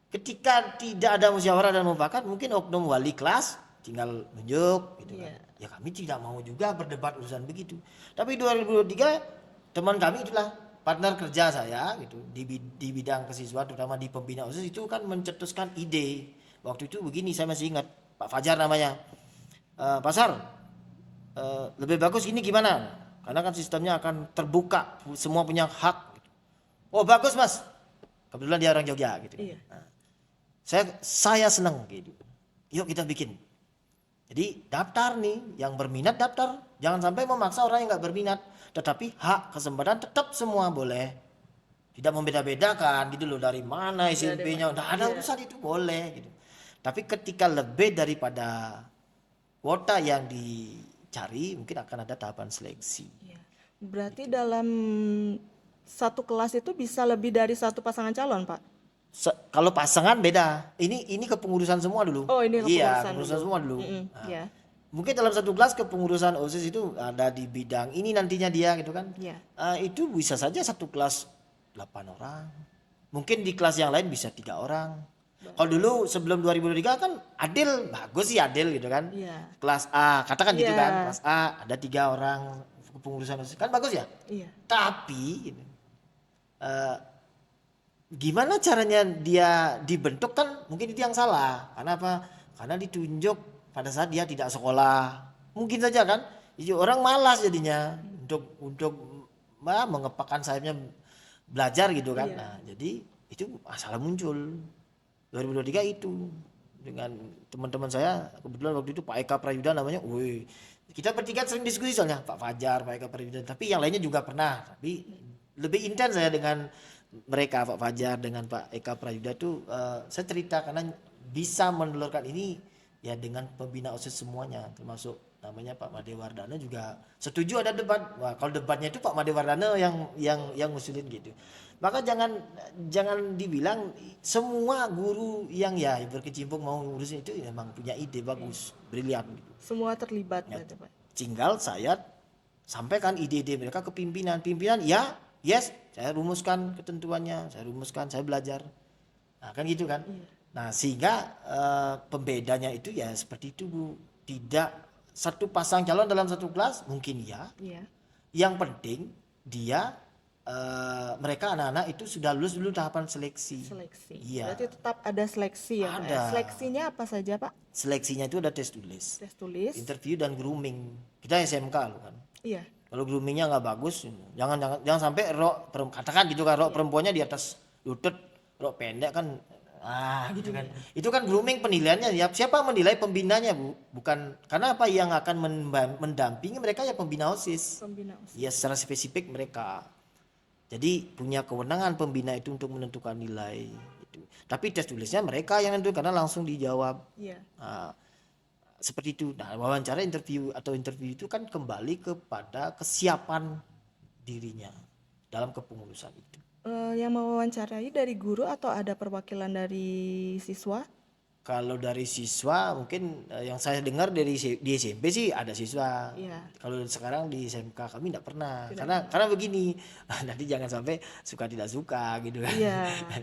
Ketika tidak ada musyawarah dan mufakat, mungkin oknum wali kelas tinggal nunjuk gitu kan. Ya kami tidak mau juga berdebat urusan begitu. Tapi 2023 teman kami itulah partner kerja saya gitu di bidang kesiswaan, terutama di pembina OSIS itu kan mencetuskan ide. Waktu itu begini, saya masih ingat, Pak Fajar namanya. Pak Sar, lebih bagus ini gimana? Karena kan sistemnya akan terbuka, semua punya hak. Oh bagus mas, kebetulan dia orang Jogja gitu. Iya. Nah, saya senang gitu. Yuk kita bikin. Jadi daftar nih, yang berminat daftar. Jangan sampai memaksa orang yang nggak berminat. Tetapi hak kesempatan tetap semua boleh. Tidak membeda-bedakan gitu loh, dari mana SMP-nya. Nggak ada urusan itu, boleh gitu. Tapi ketika lebih daripada kuota yang dicari, mungkin akan ada tahapan seleksi. Iya. Berarti dalam satu kelas itu bisa lebih dari satu pasangan calon, Pak? Kalau pasangan beda. Ini kepengurusan semua dulu. Oh, ini Iya, kepengurusan kepengurusan dulu. semua dulu. Nah, Iya. mungkin dalam satu kelas kepengurusan OSIS itu ada di bidang ini nantinya dia gitu kan. Iya. Itu bisa saja satu kelas 8 orang. Mungkin di kelas yang lain bisa 3 orang. Kalau dulu sebelum 2023 kan adil, bagus sih adil gitu kan. Iya. Kelas A, katakan gitu Iya. kan. Kelas A ada 3 orang kepengurusan OSIS. Kan bagus ya? Iya. Tapi gitu, gimana caranya dia dibentuk kan mungkin itu yang salah. Karena apa? Karena ditunjuk pada saat dia tidak sekolah. Mungkin saja kan. Jadi orang malas jadinya untuk mengepakkan sayapnya belajar gitu kan. Iya. Nah, jadi itu masalah muncul. 2023 itu dengan teman-teman saya, kebetulan waktu itu Pak Eka Prayuda namanya. Woi, kita bertiga sering diskusi soalnya, Pak Fajar, Pak Eka Prayuda, tapi yang lainnya juga pernah. Tapi lebih intens saya dengan mereka, Pak Fajar dengan Pak Eka Prayuda itu saya cerita karena bisa menelurkan ini ya dengan pembina OSIS semuanya, termasuk namanya Pak Made Wardana juga setuju ada debat. Wah, kalau debatnya itu Pak Made Wardana yang ngusulin gitu. Maka jangan dibilang semua guru yang ya berkecimpung mau ngurusin itu memang punya ide bagus, brilian gitu. Semua terlibat Ya, berarti, Pak. tinggal saya sampaikan ide-ide mereka ke pimpinan. Pimpinan ya, yes, saya rumuskan ketentuannya, saya belajar. Nah, kan gitu kan. Nah, sehingga pembedanya itu ya seperti itu, Bu. Tidak satu pasang calon dalam satu kelas mungkin ya. Iya. Yang penting dia mereka anak-anak itu sudah lulus dulu tahapan seleksi. Seleksi. Iya. Berarti tetap ada seleksi ya, Pak. Ada. Seleksinya apa saja, Pak? Seleksinya itu ada tes tulis, Tes tulis. interview dan grooming. Kita SMK loh kan. Iya. Kalau groomingnya nggak bagus, jangan sampai katakan gitu kan, rok perempuannya di atas lutut, rok pendek kan, gitu kan. Itu kan grooming penilaiannya. Ya, siapa menilai pembinanya, Bu? Bukan karena apa yang akan mendampingi mereka ya pembina OSIS. Pembina OSIS. Ya secara spesifik mereka. Jadi punya kewenangan pembina itu untuk menentukan nilai. Gitu. Tapi tes tulisnya mereka yang nentuin karena langsung dijawab. Iya. Nah, seperti itu. Nah, wawancara interview itu kan kembali kepada kesiapan dirinya dalam kepengurusan itu. Yang mewawancarai dari guru atau ada perwakilan dari siswa? Kalau dari siswa mungkin yang saya dengar di SMP sih ada siswa. Iya. Kalau sekarang di SMK kami tidak pernah. Karena begini, nanti jangan sampai suka tidak suka gitu kan. Iya.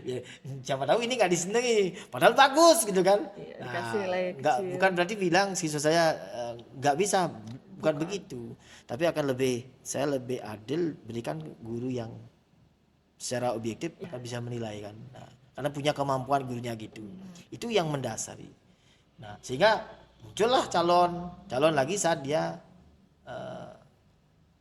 Ya, siapa tahu ini nggak disenangi, padahal bagus gitu kan. Iya, dikasih nilai nggak, kecil. bukan berarti bilang siswa saya nggak bisa, bukan begitu. Tapi saya lebih adil berikan guru yang secara objektif akan bisa menilai kan. Nah, karena punya kemampuan gurunya gitu. Itu yang mendasari. Nah, sehingga muncullah calon lagi saat dia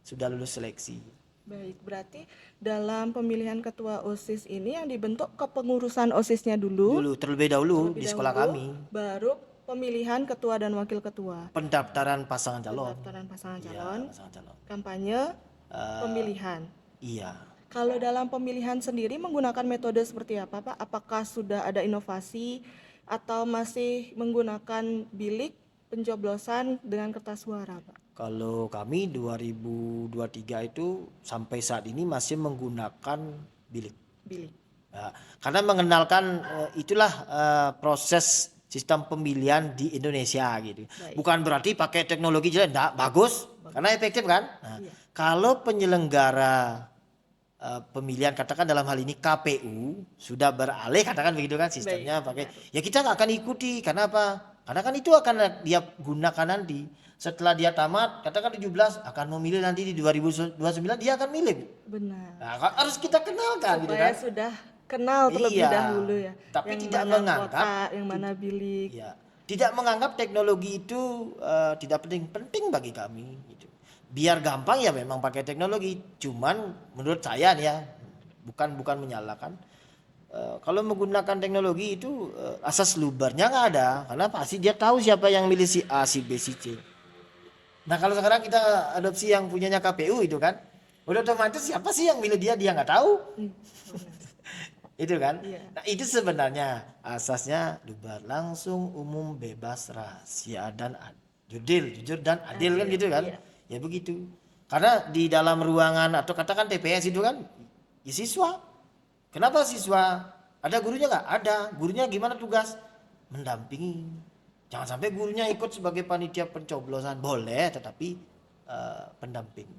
sudah lulus seleksi. Baik, berarti dalam pemilihan ketua OSIS ini yang dibentuk kepengurusan OSISnya dulu, Terlebih dahulu di sekolah dahulu, kami, baru pemilihan ketua dan wakil ketua. pendaftaran pasangan calon. Pendaftaran pasangan Iya, calon, pasangan calon. kampanye, pemilihan. Iya. Kalau dalam pemilihan sendiri menggunakan metode seperti apa, Pak? Apakah sudah ada inovasi atau masih menggunakan bilik pencoblosan dengan kertas suara, Pak? Kalau kami 2023 itu sampai saat ini masih menggunakan bilik. Bilik. Ya, karena mengenalkan itulah proses sistem pemilihan di Indonesia gitu. Baik. Bukan berarti pakai teknologi jelek, enggak, bagus karena efektif kan. Nah, kalau penyelenggara pemilihan katakan dalam hal ini KPU sudah beralih katakan begitu kan sistemnya pakai, ya kita nggak akan ikuti karena apa? Karena kan itu akan dia gunakan nanti setelah dia tamat katakan 17 akan memilih nanti di 2029 dia akan milih. Benar. Nah, harus kita kenalkan gitu Supaya kan. sudah kenal terlebih Iya, dahulu ya. tapi yang tidak mana menganggap kotak, yang mana bilik. Ya, tidak menganggap teknologi itu tidak penting bagi kami gitu. Biar gampang ya memang pakai teknologi, cuman menurut saya nih ya, bukan menyalahkan. Kalau menggunakan teknologi itu asas lubernya nggak ada, karena pasti dia tahu siapa yang milih si A, si B, si C. Nah kalau sekarang kita adopsi yang punyanya KPU itu kan, udah otomatis siapa sih yang milih dia nggak tahu. Itu kan. Iya. Nah itu sebenarnya asasnya luber, langsung, umum, bebas, rahasia dan jujur dan adil kan gitu kan. Iya. Ya begitu. Karena di dalam ruangan atau katakan TPS itu kan ya siswa. Kenapa siswa? Ada gurunya nggak? Ada. Gurunya gimana tugas? Mendampingi. Jangan sampai gurunya ikut sebagai panitia pencoblosan. Boleh, tetapi pendamping.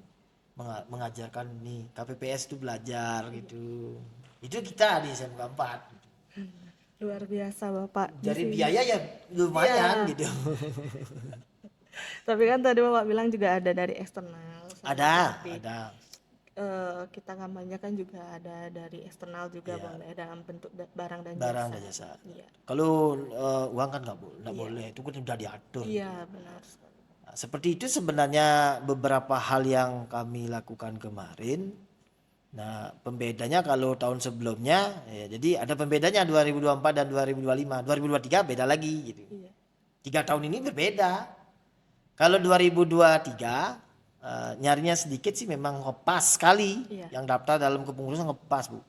Mengajarkan nih KPPS itu belajar gitu. Itu kita di SMK 4. Luar biasa Bapak. di Dari sini. biaya ya lumayan Iya. gitu. Tapi kan tadi Bapak bilang juga ada dari eksternal. Ada. Kita kampanye kan juga ada dari eksternal juga boleh dalam bentuk barang dan Barang jasa. dan jasa. Iya. Kalau uang kan nggak boleh, itu kan sudah diatur. Iya benar. Nah, seperti itu sebenarnya beberapa hal yang kami lakukan kemarin. Nah, pembedanya kalau tahun sebelumnya, ya, jadi ada pembedanya 2024 dan 2025. 2023 beda lagi gitu. Iya. 3 tahun ini berbeda. Kalau 2023 nyarinya sedikit sih memang ngepas sekali. Iya. Yang daftar dalam kepengurusan ngepas, Bu.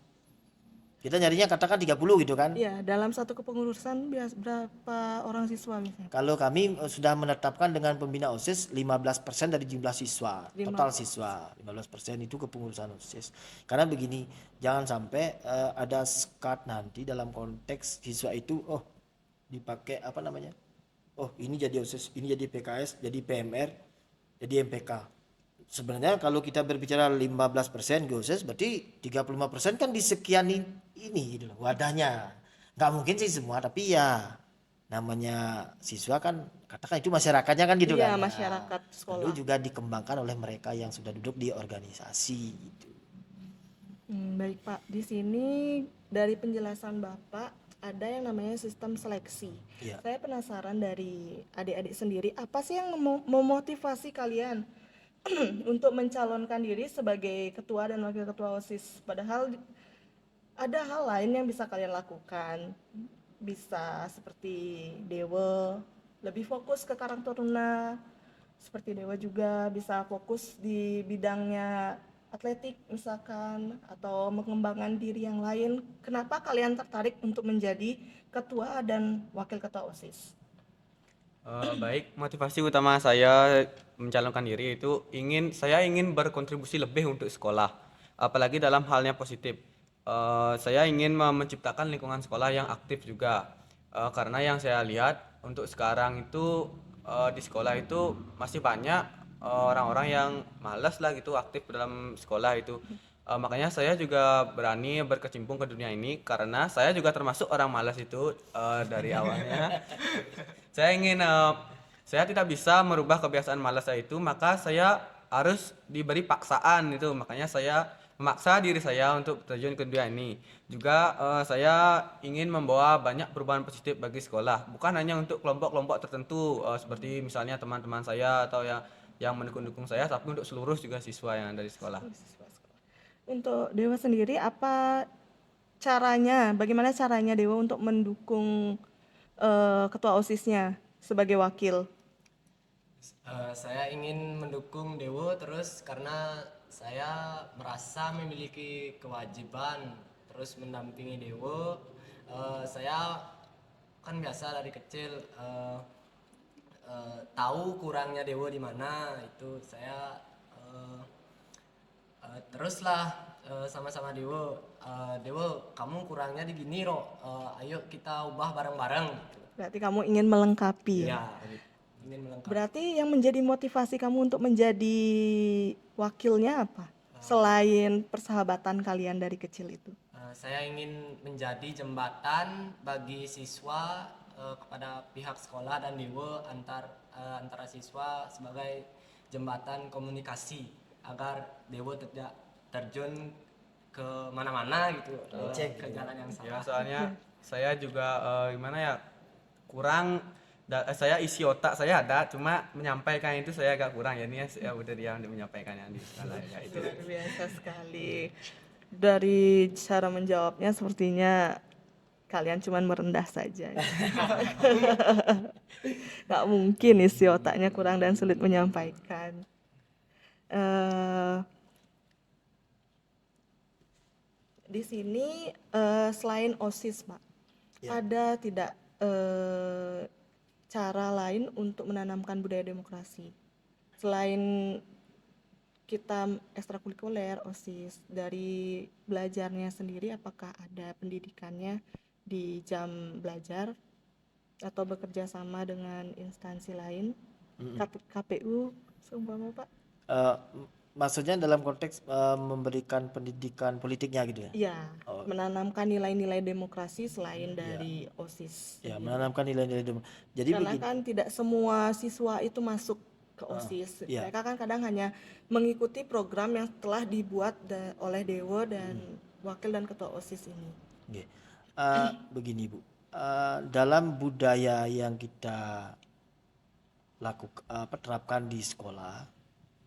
Kita nyarinya katakan 30 gitu kan. Iya, dalam satu kepengurusan berapa orang siswa misalnya? Kalau kami sudah menetapkan dengan pembina OSIS 15% dari jumlah siswa, total 15%. siswa. 15% itu kepengurusan OSIS. Karena begini, jangan sampai ada skat nanti dalam konteks siswa itu dipakai apa namanya? Oh, ini jadi OSIS, ini jadi PKS, jadi PMR, jadi MPK. Sebenarnya kalau kita berbicara 15% GOSES berarti 35% kan di sekian ini gitu loh, wadahnya. Nggak mungkin sih semua, tapi ya namanya siswa kan katakan itu masyarakatnya kan gitu Iya, kan. Nah, masyarakat sekolah. perlu juga dikembangkan oleh mereka yang sudah duduk di organisasi gitu. Baik Pak, di sini dari penjelasan Bapak ada yang namanya sistem seleksi. Iya. Saya penasaran dari adik-adik sendiri, apa sih yang memotivasi kalian untuk mencalonkan diri sebagai ketua dan wakil ketua OSIS? Padahal ada hal lain yang bisa kalian lakukan. Bisa seperti Dewa, lebih fokus ke Karang Taruna. Seperti Dewa juga bisa fokus di bidangnya atletik misalkan, atau mengembangkan diri yang lain. Kenapa kalian tertarik untuk menjadi ketua dan wakil ketua OSIS? Baik, motivasi utama saya mencalonkan diri itu saya ingin berkontribusi lebih untuk sekolah, apalagi dalam halnya positif. Saya ingin menciptakan lingkungan sekolah yang aktif juga, karena yang saya lihat untuk sekarang itu di sekolah itu masih banyak orang-orang yang malas lah gitu aktif dalam sekolah itu. Makanya saya juga berani berkecimpung ke dunia ini karena saya juga termasuk orang malas itu dari awalnya. Saya tidak bisa merubah kebiasaan malas saya itu, maka saya harus diberi paksaan itu. Makanya saya memaksa diri saya untuk terjun ke dunia ini. Juga saya ingin membawa banyak perubahan positif bagi sekolah, bukan hanya untuk kelompok-kelompok tertentu seperti misalnya teman-teman saya atau yang mendukung saya, tapi untuk seluruh juga siswa yang ada di sekolah. Untuk Dewa sendiri, bagaimana caranya Dewa untuk mendukung ketua OSIS-nya sebagai wakil? Saya ingin mendukung Dewo terus karena saya merasa memiliki kewajiban terus mendampingi Dewo. Saya kan biasa dari kecil tahu kurangnya Dewo di mana, itu saya teruslah sama-sama Dewo. Dewo, kamu kurangnya di gini, ayo kita ubah bareng-bareng. Berarti kamu ingin melengkapi. Iya, ingin melengkapi. Berarti yang menjadi motivasi kamu untuk menjadi wakilnya apa? Selain persahabatan kalian dari kecil itu. Saya ingin menjadi jembatan bagi siswa kepada pihak sekolah dan Dewo antara siswa sebagai jembatan komunikasi agar Dewo tidak terjun ke mana-mana gitu, ke jalan yang salah. Ya, soalnya saya juga gimana ya, saya isi otak saya ada, cuma menyampaikan itu saya agak kurang, ya ini ya udah dia untuk menyampaikan yang di sekolah ya itu. Luar biasa sekali. Dari cara menjawabnya sepertinya kalian cuman merendah saja. Gak mungkin isi otaknya kurang dan sulit menyampaikan. Di sini selain OSIS, Pak, ada tidak cara lain untuk menanamkan budaya demokrasi? Selain kita ekstrakurikuler, OSIS, dari belajarnya sendiri, apakah ada pendidikannya di jam belajar atau bekerja sama dengan instansi lain, KPU, seumpama Pak? Maksudnya dalam konteks memberikan pendidikan politiknya gitu ya? Iya, menanamkan nilai-nilai demokrasi selain dari OSIS. Ya, menanamkan nilai-nilai demokrasi. Jadi Karena begini, kan tidak semua siswa itu masuk ke OSIS. iya. Mereka kan kadang hanya mengikuti program yang telah dibuat oleh Dewo dan wakil dan ketua OSIS ini. Oke. Begini Bu, dalam budaya yang kita terapkan di sekolah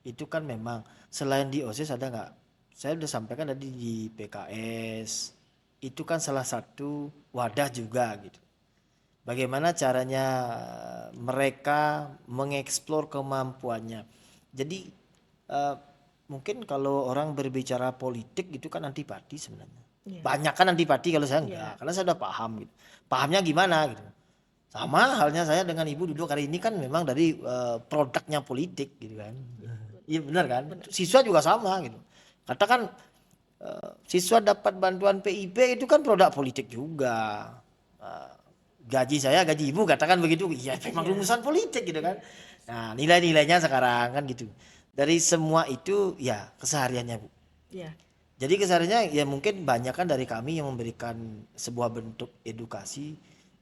itu kan memang selain di OSIS ada nggak? Saya sudah sampaikan tadi di PKS itu kan salah satu wadah juga gitu. Bagaimana caranya mereka mengeksplor kemampuannya. Jadi mungkin kalau orang berbicara politik itu kan antipati sebenarnya. Iya. Banyak kan antipati, kalau saya Iya. enggak, karena saya udah paham gitu. Pahamnya gimana gitu. Sama halnya saya dengan Ibu duduk hari ini kan memang dari produknya politik gitu kan. Iya benar kan? Siswa juga sama gitu. Katakan siswa dapat bantuan PIP itu kan produk politik juga. Eh, Gaji saya, gaji Ibu katakan begitu, ya memang rumusan politik gitu kan. Nah, nilai-nilainya sekarang kan gitu. Dari semua itu ya kesehariannya Bu. Iya. Jadi kesehariannya ya mungkin banyak kan dari kami yang memberikan sebuah bentuk edukasi.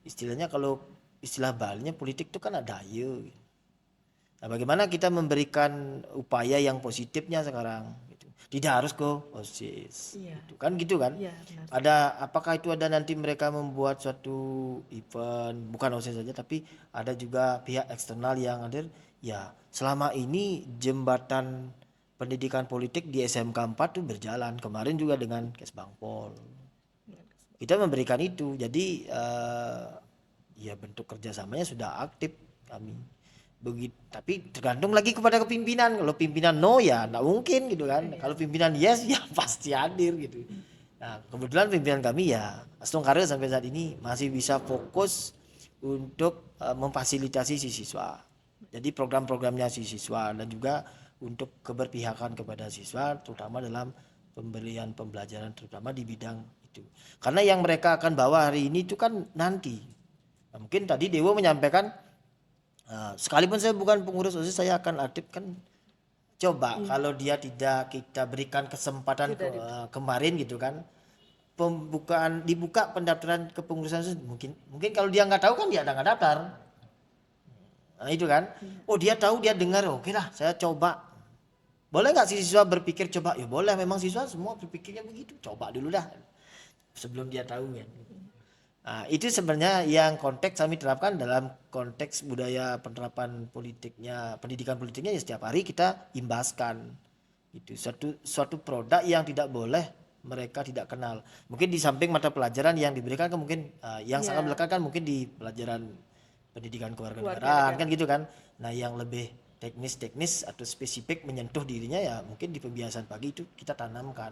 Istilahnya kalau istilah Balinya politik itu kan ada daya. Nah, bagaimana kita memberikan upaya yang positifnya sekarang gitu. Tidak harus ke OSIS. Iya. Gitu. Kan gitu kan? Iya, benar. Ada apakah itu ada nanti mereka membuat suatu event, bukan OSIS saja tapi ada juga pihak eksternal yang hadir. Ya, selama ini jembatan pendidikan politik di SMK 4 tuh berjalan. Kemarin juga dengan Kesbangpol. Kita memberikan itu. Jadi ya bentuk kerjasamanya sudah aktif kami. Begitu, tapi tergantung lagi kepada kepimpinan. Kalau pimpinan no ya nggak mungkin gitu kan. Kalau pimpinan yes ya pasti hadir gitu. Nah kebetulan pimpinan kami ya Astung Karya sampai saat ini masih bisa fokus untuk memfasilitasi si siswa. Jadi program-programnya si siswa dan juga untuk keberpihakan kepada siswa terutama dalam pemberian pembelajaran terutama di bidang itu. Karena yang mereka akan bawa hari ini itu kan nanti. Nah, mungkin tadi Dewo menyampaikan sekalipun saya bukan pengurus OSIS saya akan aktif kan. Coba kalau dia tidak kita berikan kesempatan kemarin gitu kan. Dibuka pendaftaran kepengurusan OSIS, mungkin kalau dia nggak tahu kan dia nggak daftar. Nah itu kan. Oh dia tahu, dia dengar, oke lah saya coba. Boleh nggak si siswa berpikir coba? Ya boleh, memang siswa semua berpikirnya begitu. Coba dulu dah sebelum dia tahu kan. Nah, itu sebenarnya yang konteks kami terapkan dalam konteks budaya penerapan politiknya, pendidikan politiknya ya setiap hari kita imbaskan. Itu suatu produk yang tidak boleh mereka tidak kenal. Mungkin di samping mata pelajaran yang diberikan kan mungkin yang sangat melekat kan mungkin di pelajaran pendidikan kewarganegaraan kan gitu kan. Nah, yang lebih teknis atau spesifik menyentuh dirinya ya mungkin di pembiasaan pagi itu kita tanamkan.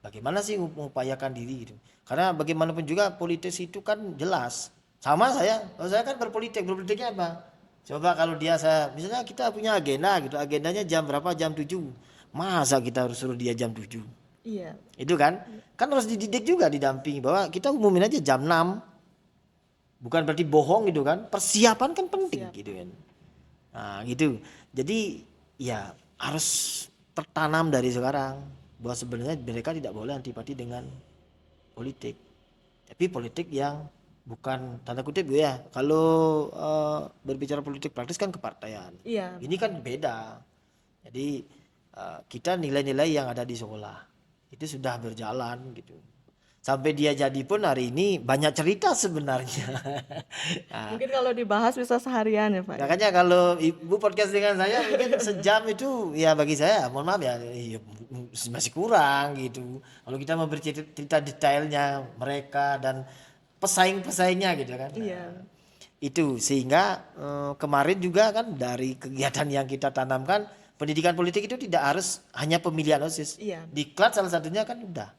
Bagaimana sih mengupayakan diri gitu. Karena bagaimanapun juga politis itu kan jelas. Sama kalau saya kan berpolitiknya apa? Coba kalau misalnya kita punya agenda gitu, agendanya jam berapa, jam 7. Masa kita harus suruh dia jam 7? Iya. Itu kan harus dididik juga, didampingi bahwa kita umumin aja jam 6. Bukan berarti bohong gitu kan. Persiapan kan penting gitu kan. Nah gitu. Jadi ya harus tertanam dari sekarang. Bahwa sebenarnya mereka tidak boleh antipati dengan politik, tapi politik yang bukan tanda kutip ya. Kalau berbicara politik praktis kan kepartaian. Iya. Ini kan beda. Jadi kita nilai-nilai yang ada di sekolah itu sudah berjalan gitu. Sampai dia jadi pun hari ini banyak cerita sebenarnya. Nah, Mungkin kalau dibahas bisa seharian ya Pak. makanya kalau Ibu podcast dengan saya mungkin sejam itu ya bagi saya mohon maaf ya masih kurang gitu. Kalau kita mau bercerita detailnya mereka dan pesaing-pesaingnya gitu kan. Iya. Itu sehingga kemarin juga kan dari kegiatan yang kita tanamkan pendidikan politik itu tidak harus hanya pemilihan OSIS. Iya. Diklat salah satunya kan udah.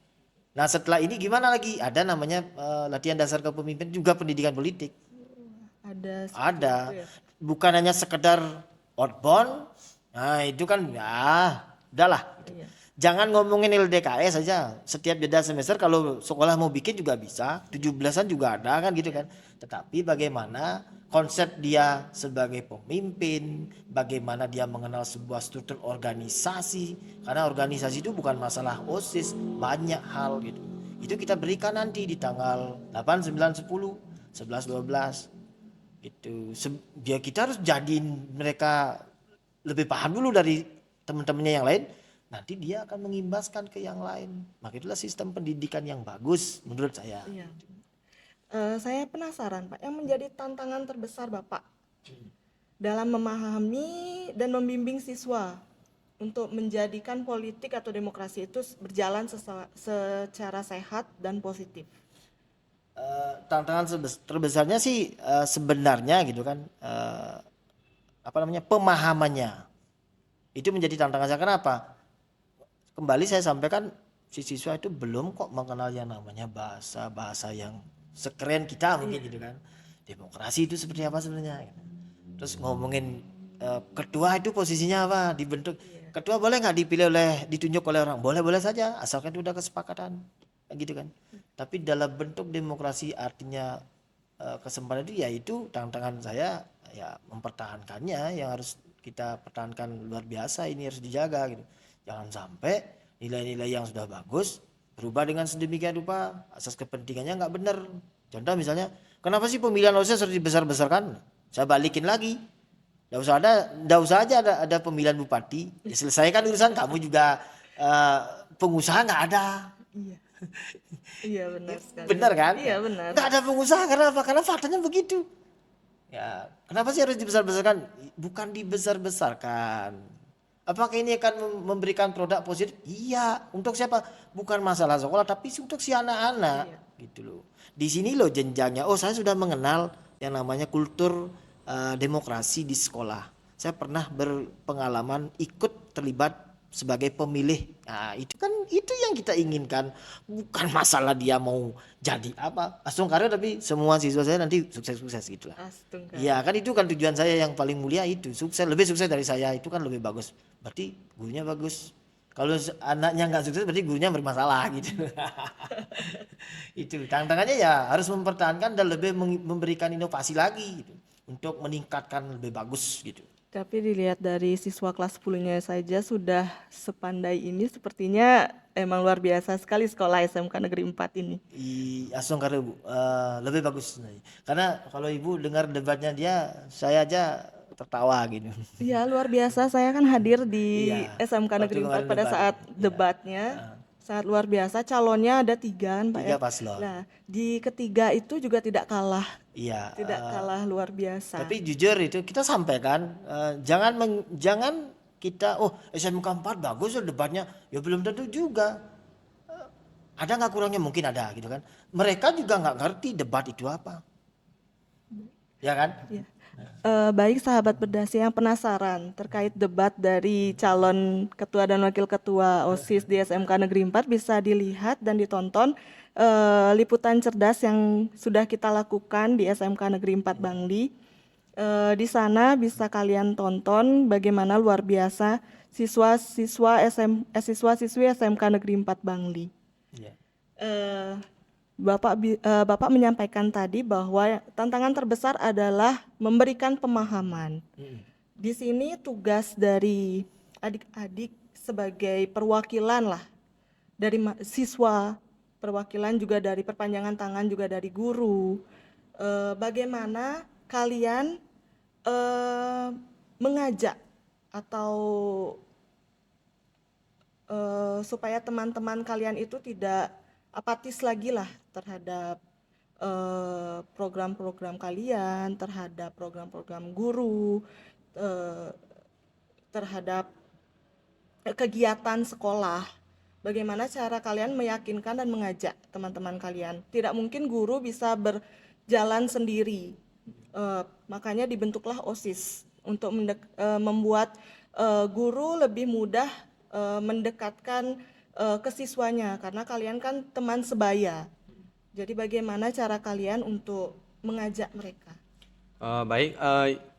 Nah setelah ini gimana lagi? Ada namanya latihan dasar kepemimpinan juga pendidikan politik. Ada. Itu ya. Bukan hanya sekedar outbound. Nah itu kan ya udahlah. Iya. Jangan ngomongin LDKS saja. Setiap jeda semester kalau sekolah mau bikin juga bisa. 17-an juga ada kan gitu kan. Tetapi bagaimana konsep dia sebagai pemimpin, bagaimana dia mengenal sebuah struktur organisasi. Karena organisasi itu bukan masalah OSIS, banyak hal gitu. Itu kita berikan nanti di tanggal 8, 9, 10, 11, 12 gitu. Biar kita harus jadiin mereka lebih paham dulu dari teman-temannya yang lain. Nanti dia akan mengimbaskan ke yang lain. Maka itulah sistem pendidikan yang bagus menurut saya. Iya. Saya penasaran Pak, yang menjadi tantangan terbesar Bapak dalam memahami dan membimbing siswa untuk menjadikan politik atau demokrasi itu berjalan secara sehat dan positif. Tantangan terbesarnya sih sebenarnya gitu kan pemahamannya itu menjadi tantangan saya. Kenapa? Kembali saya sampaikan si siswa itu belum kok mengenal yang namanya bahasa yang sekeren kita mungkin gitu kan. Demokrasi itu seperti apa sebenarnya? Terus ngomongin ketua itu posisinya apa? Dibentuk ketua boleh nggak ditunjuk oleh orang? Boleh saja asalkan itu udah kesepakatan gitu kan. Tapi dalam bentuk demokrasi artinya kesempatan itu ya itu tantangan saya ya mempertahankannya yang harus kita pertahankan luar biasa, ini harus dijaga gitu. Jangan sampai nilai-nilai yang sudah bagus berubah dengan sedemikian rupa asas kepentingannya nggak benar. Contoh misalnya, kenapa sih pemilihan OSIS harus dibesar-besarkan? Saya balikin lagi. Nggak usah aja ada pemilihan bupati. Ya selesaikan urusan, kamu juga pengusaha nggak ada. Iya. Iya benar sekali. Benar kan? Iya benar. Nggak ada pengusaha karena apa? Karena faktanya begitu. Ya, kenapa sih harus dibesar-besarkan? Bukan dibesar-besarkan. Apakah ini akan memberikan produk positif? Iya. Untuk siapa? Bukan masalah sekolah, tapi untuk si anak-anak. Iya. Gitu loh. Di sini loh jenjangnya. Oh, saya sudah mengenal yang namanya kultur demokrasi di sekolah. Saya pernah berpengalaman ikut terlibat sebagai pemilih. Nah, itu yang kita inginkan. Bukan masalah dia mau jadi apa. Astung Karyo, tapi semua siswa saya nanti sukses-sukses gitu lah. Astung kan. Iya kan, itu kan tujuan saya yang paling mulia itu. Lebih sukses dari saya itu kan lebih bagus. Berarti gurunya bagus. Kalau anaknya nggak sukses berarti gurunya bermasalah gitu. Itu tantangannya ya harus mempertahankan dan lebih memberikan inovasi lagi gitu, untuk meningkatkan lebih bagus gitu. Tapi dilihat dari siswa kelas 10-nya saja sudah sepandai ini, sepertinya emang luar biasa sekali sekolah SMK Negeri 4 ini. Asung Karyo Bu, lebih bagus sebenarnya. Karena kalau Ibu dengar debatnya dia, saya aja tertawa gitu. Iya luar biasa, saya kan hadir di Iya, SMK Negeri waktu 4 pada kemarin saat debat. debatnya. Sangat luar biasa, calonnya ada 3 kan Pak 3 ya. paslon. Nah di ketiga itu juga tidak kalah, Iya. tidak kalah luar biasa. Tapi jujur itu kita sampaikan, jangan kita SMK 4 bagus ya debatnya, ya belum tentu juga. Ada nggak kurangnya, mungkin ada gitu kan. Mereka juga nggak ngerti debat itu apa, ya kan? Ya. Baik sahabat Berdasi yang penasaran terkait debat dari calon ketua dan wakil ketua OSIS di SMK Negeri 4, bisa dilihat dan ditonton liputan cerdas yang sudah kita lakukan di SMK Negeri 4 Bangli. Di sana bisa kalian tonton bagaimana luar biasa siswa-siswi SMK Negeri 4 Bangli. Iya. Bapak menyampaikan tadi bahwa tantangan terbesar adalah memberikan pemahaman. Di sini tugas dari adik-adik sebagai perwakilan lah dari siswa, perwakilan juga dari perpanjangan tangan juga dari guru. Bagaimana kalian mengajak atau supaya teman-teman kalian itu tidak apatis lagi lah terhadap program-program kalian, terhadap program-program guru, terhadap kegiatan sekolah. Bagaimana cara kalian meyakinkan dan mengajak teman-teman kalian? Tidak mungkin guru bisa berjalan sendiri. Makanya dibentuklah OSIS untuk membuat guru lebih mudah mendekatkan ke siswanya, karena kalian kan teman sebaya. Jadi bagaimana cara kalian untuk mengajak mereka? Baik,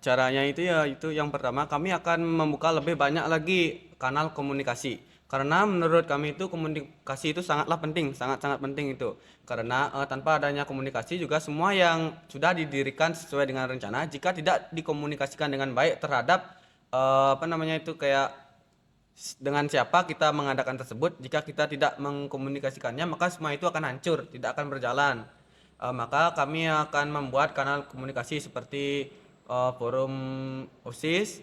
caranya itu ya itu yang pertama, kami akan membuka lebih banyak lagi kanal komunikasi. Karena menurut kami itu komunikasi itu sangatlah penting, sangat-sangat penting itu. Karena tanpa adanya komunikasi juga semua yang sudah didirikan sesuai dengan rencana, jika tidak dikomunikasikan dengan baik terhadap kayak dengan siapa kita mengadakan tersebut, jika kita tidak mengkomunikasikannya maka semua itu akan hancur, tidak akan berjalan. Maka kami akan membuat kanal komunikasi seperti forum OSIS,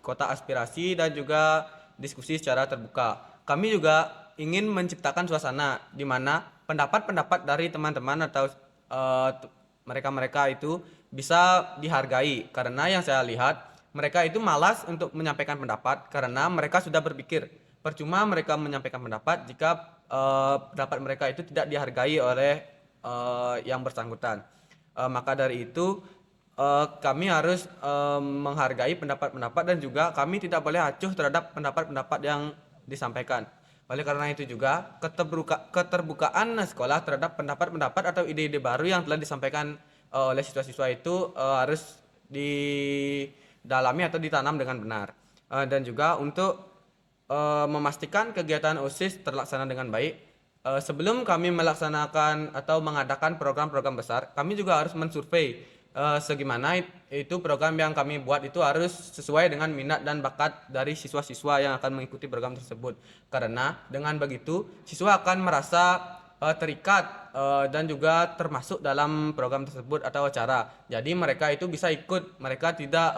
kotak aspirasi, dan juga diskusi secara terbuka. Kami juga ingin menciptakan suasana di mana pendapat-pendapat dari teman-teman atau mereka-mereka itu bisa dihargai, karena yang saya lihat mereka itu malas untuk menyampaikan pendapat karena mereka sudah berpikir percuma mereka menyampaikan pendapat jika pendapat mereka itu tidak dihargai oleh yang bersangkutan. Maka dari itu kami harus menghargai pendapat-pendapat, dan juga kami tidak boleh acuh terhadap pendapat-pendapat yang disampaikan. Oleh karena itu juga keterbukaan sekolah terhadap pendapat-pendapat atau ide-ide baru yang telah disampaikan oleh siswa-siswa itu harus didalami atau ditanam dengan benar. Dan juga untuk memastikan kegiatan OSIS terlaksana dengan baik, sebelum kami melaksanakan atau mengadakan program-program besar, kami juga harus mensurvei segimana itu program yang kami buat itu harus sesuai dengan minat dan bakat dari siswa-siswa yang akan mengikuti program tersebut. Karena dengan begitu siswa akan merasa terikat dan juga termasuk dalam program tersebut atau acara. Jadi mereka itu bisa ikut, mereka tidak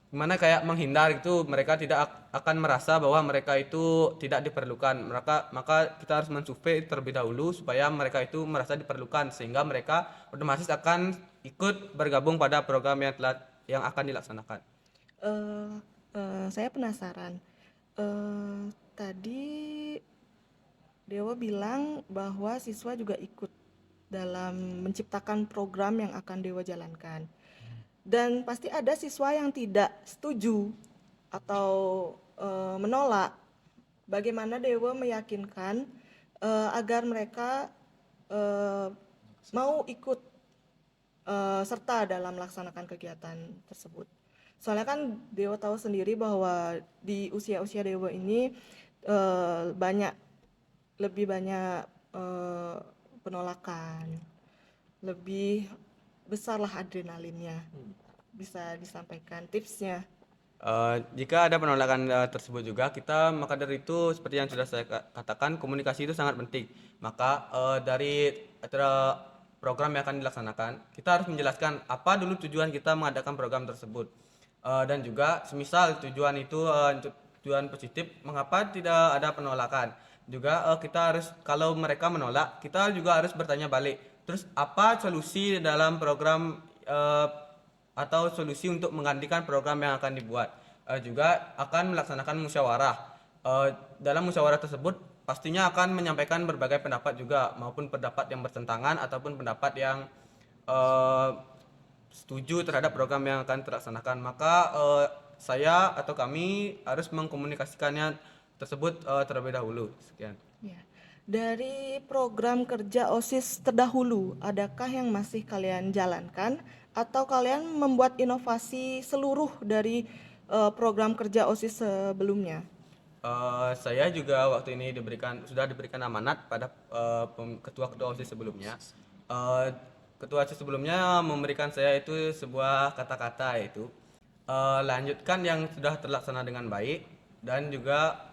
gimana kayak menghindar itu, mereka tidak akan merasa bahwa mereka itu tidak diperlukan. Maka kita harus mensurvei terlebih dahulu supaya mereka itu merasa diperlukan, sehingga mereka otomatis akan ikut bergabung pada program yang akan dilaksanakan. Saya penasaran. Tadi Dewa bilang bahwa siswa juga ikut dalam menciptakan program yang akan Dewa jalankan. Dan pasti ada siswa yang tidak setuju atau menolak. Bagaimana Dewa meyakinkan agar mereka mau ikut serta dalam melaksanakan kegiatan tersebut. Soalnya kan Dewa tahu sendiri bahwa di usia-usia Dewa ini lebih banyak penolakan, lebih besarlah adrenalinnya. Bisa disampaikan tipsnya. Jika ada penolakan tersebut juga, maka dari itu seperti yang sudah saya katakan, komunikasi itu sangat penting. Maka dari program yang akan dilaksanakan, kita harus menjelaskan apa dulu tujuan kita mengadakan program tersebut. Dan juga semisal tujuan itu tujuan positif, mengapa tidak ada penolakan. Juga kita harus, kalau mereka menolak, kita juga harus bertanya balik, terus apa solusi dalam program atau solusi untuk menggantikan program yang akan dibuat. Juga akan melaksanakan musyawarah. Dalam musyawarah tersebut pastinya akan menyampaikan berbagai pendapat juga, maupun pendapat yang bertentangan ataupun pendapat yang setuju terhadap program yang akan terlaksanakan. Maka saya atau kami harus mengkomunikasikannya tersebut terlebih dahulu. Sekian. Ya. Dari program kerja OSIS terdahulu, adakah yang masih kalian jalankan atau kalian membuat inovasi seluruh dari program kerja OSIS sebelumnya? Saya juga waktu ini sudah diberikan amanat pada ketua-ketua OSIS sebelumnya. Ketua OSIS sebelumnya memberikan saya itu sebuah kata-kata, yaitu lanjutkan yang sudah terlaksana dengan baik, dan juga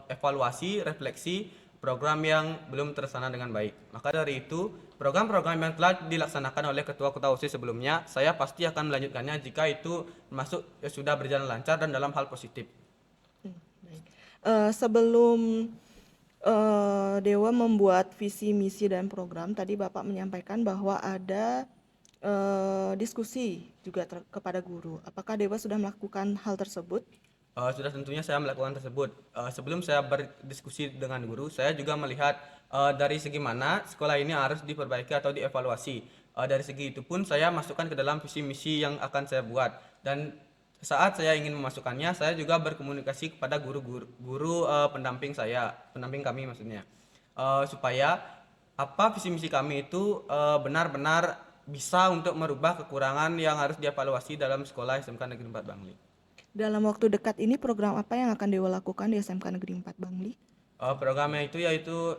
evaluasi, refleksi program yang belum terlaksana dengan baik. Maka dari itu, program-program yang telah dilaksanakan oleh ketua-ketua OSIS sebelumnya, saya pasti akan melanjutkannya jika itu sudah berjalan lancar dan dalam hal positif. Baik. Sebelum Dewa membuat visi, misi, dan program, tadi Bapak menyampaikan bahwa ada diskusi juga kepada guru. Apakah Dewa sudah melakukan hal tersebut? Sudah tentunya saya melakukan tersebut. Sebelum saya berdiskusi dengan guru, saya juga melihat dari segi mana sekolah ini harus diperbaiki atau dievaluasi. Dari segi itu pun saya masukkan ke dalam visi misi yang akan saya buat. Dan saat saya ingin memasukkannya, saya juga berkomunikasi kepada guru pendamping kami maksudnya, supaya visi misi kami itu benar-benar bisa untuk merubah kekurangan yang harus dievaluasi dalam sekolah SMK Negeri 4 Bangli. Dalam waktu dekat ini program apa yang akan Dewa lakukan di SMK Negeri 4 Bangli? Programnya itu yaitu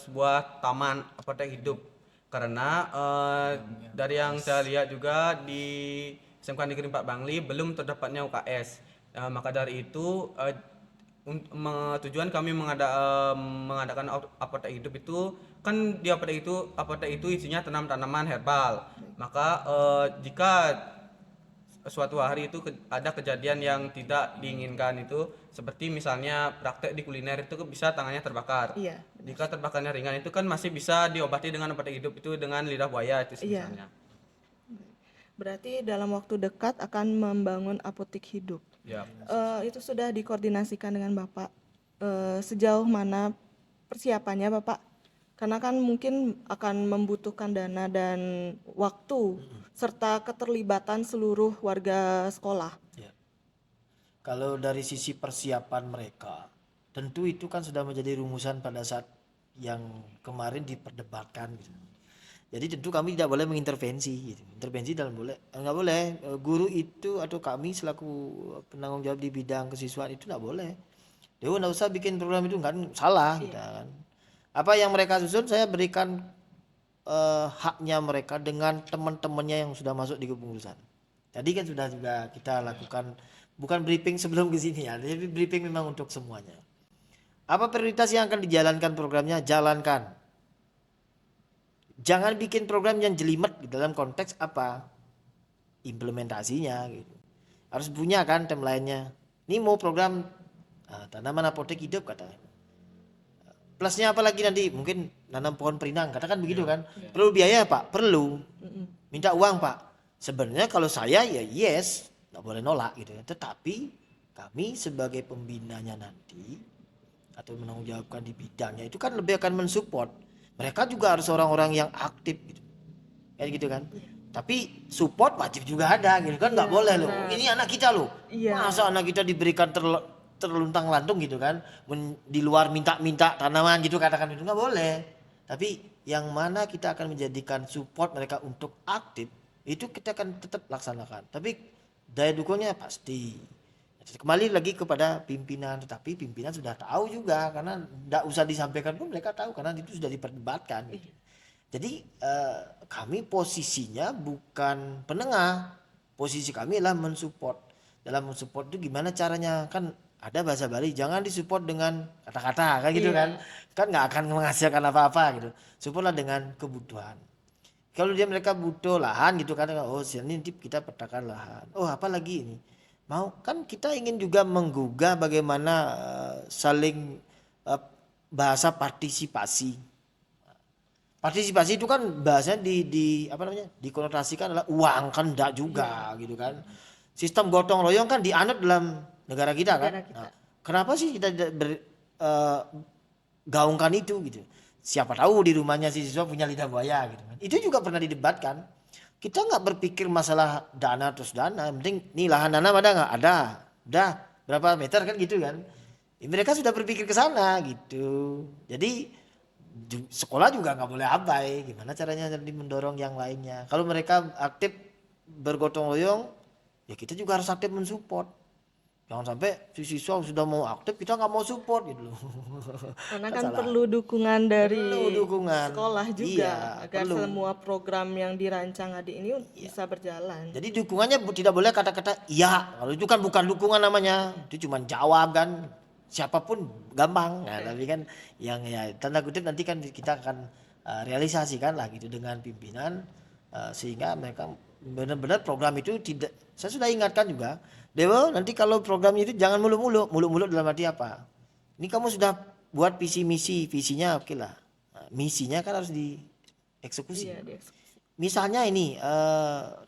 sebuah taman apotek hidup. Karena dari yang saya lihat juga di SMK Negeri 4 Bangli belum terdapatnya UKS. Maka dari itu tujuan kami mengadakan apotek hidup itu, kan di apotek itu isinya tanaman herbal. Maka jika suatu hari itu ada kejadian yang tidak diinginkan, itu seperti misalnya praktek di kuliner itu bisa tangannya terbakar. Iya. Jika terbakarnya ringan itu kan masih bisa diobati dengan obat hidup itu dengan lidah buaya itu misalnya. Berarti dalam waktu dekat akan membangun apotek hidup. Ya. Itu sudah dikoordinasikan dengan Bapak. Sejauh mana persiapannya Bapak? Karena kan mungkin akan membutuhkan dana dan waktu serta keterlibatan seluruh warga sekolah. Ya. Kalau dari sisi persiapan mereka, tentu itu kan sudah menjadi rumusan pada saat yang kemarin diperdebatkan gitu. Jadi tentu kami tidak boleh mengintervensi gitu. Intervensi dalam nggak boleh. Guru itu atau kami selaku penanggung jawab di bidang kesiswaan itu nggak boleh. Dewa nggak usah bikin program itu, kan salah gitu kan. Apa yang mereka susun saya berikan haknya mereka dengan teman-temannya yang sudah masuk di kepengurusan. Tadi kan sudah juga kita lakukan, bukan briefing sebelum ke sini ya, tapi briefing memang untuk semuanya. Apa prioritas yang akan dijalankan programnya? Jalankan. Jangan bikin program yang jelimet dalam konteks apa? Implementasinya gitu. Harus punya kan timeline-nya. Ini mau program tanaman apotek hidup katanya. Plusnya apa lagi nanti? Mungkin nanam pohon perinang, katakan begitu kan. Perlu biaya Pak? Perlu. Minta uang Pak? Sebenarnya kalau saya ya yes, nggak boleh nolak gitu. Tetapi kami sebagai pembinanya nanti atau menanggung jawabkan di bidangnya itu kan lebih akan mensupport. Mereka juga harus orang-orang yang aktif gitu. Kayak gitu kan. Tapi support wajib juga ada gitu kan, nggak boleh loh. Ini anak kita loh. Masa anak kita diberikan terluntang-lantung gitu kan. Di luar minta-minta tanaman gitu, katakan itu nggak boleh. Tapi yang mana kita akan menjadikan support mereka untuk aktif, itu kita akan tetap laksanakan. Tapi daya dukungnya pasti. Kembali lagi kepada pimpinan, tetapi pimpinan sudah tahu juga karena tidak usah disampaikan pun mereka tahu karena itu sudah diperdebatkan. Jadi kami posisinya bukan penengah, posisi kami adalah mensupport. Dalam mensupport itu gimana caranya? Kan ada bahasa Bali, jangan disupport dengan kata-kata kan gitu kan nggak akan menghasilkan apa-apa gitu. Supportlah dengan kebutuhan. Kalau mereka butuh lahan gitu kan, oh ini kita petakan lahan. Oh apa lagi ini? Mau kan kita ingin juga menggugah bagaimana saling bahasa partisipasi. Partisipasi itu kan bahasanya dikonotasikan adalah uang, kan enggak juga gitu kan. Sistem gotong royong kan dianut dalam negara kita kan. Nah, kenapa sih kita gaungkan itu gitu? Siapa tahu di rumahnya si siswa punya lidah buaya gitu kan. Itu juga pernah didebatkan. Kita nggak berpikir masalah dana terus dana, yang penting nih lahan tanam ada nggak? Ada, udah berapa meter kan gitu kan? Mereka sudah berpikir ke sana gitu. Jadi sekolah juga nggak boleh abai. Gimana caranya jadi mendorong yang lainnya? Kalau mereka aktif bergotong royong, ya kita juga harus aktif mensupport. Jangan sampai si siswa sudah mau aktif kita nggak mau support gitu loh. Karena kan perlu dukungan dari sekolah juga iya, agar semua program yang dirancang adik ini bisa berjalan. Jadi dukungannya tidak boleh kata-kata iya, kalau itu kan bukan dukungan namanya, itu cuma jawab kan, siapapun gampang. Nah, tapi kan yang ya tanda kutip nanti kan kita akan realisasikan lah gitu dengan pimpinan sehingga mereka benar-benar program itu tidak. Saya sudah ingatkan juga. Dewa, nanti kalau program itu jangan mulu-mulu dalam arti apa? Ini kamu sudah buat visi misi, visinya oke lah. Nah, misinya kan harus dieksekusi. Iya, misalnya ini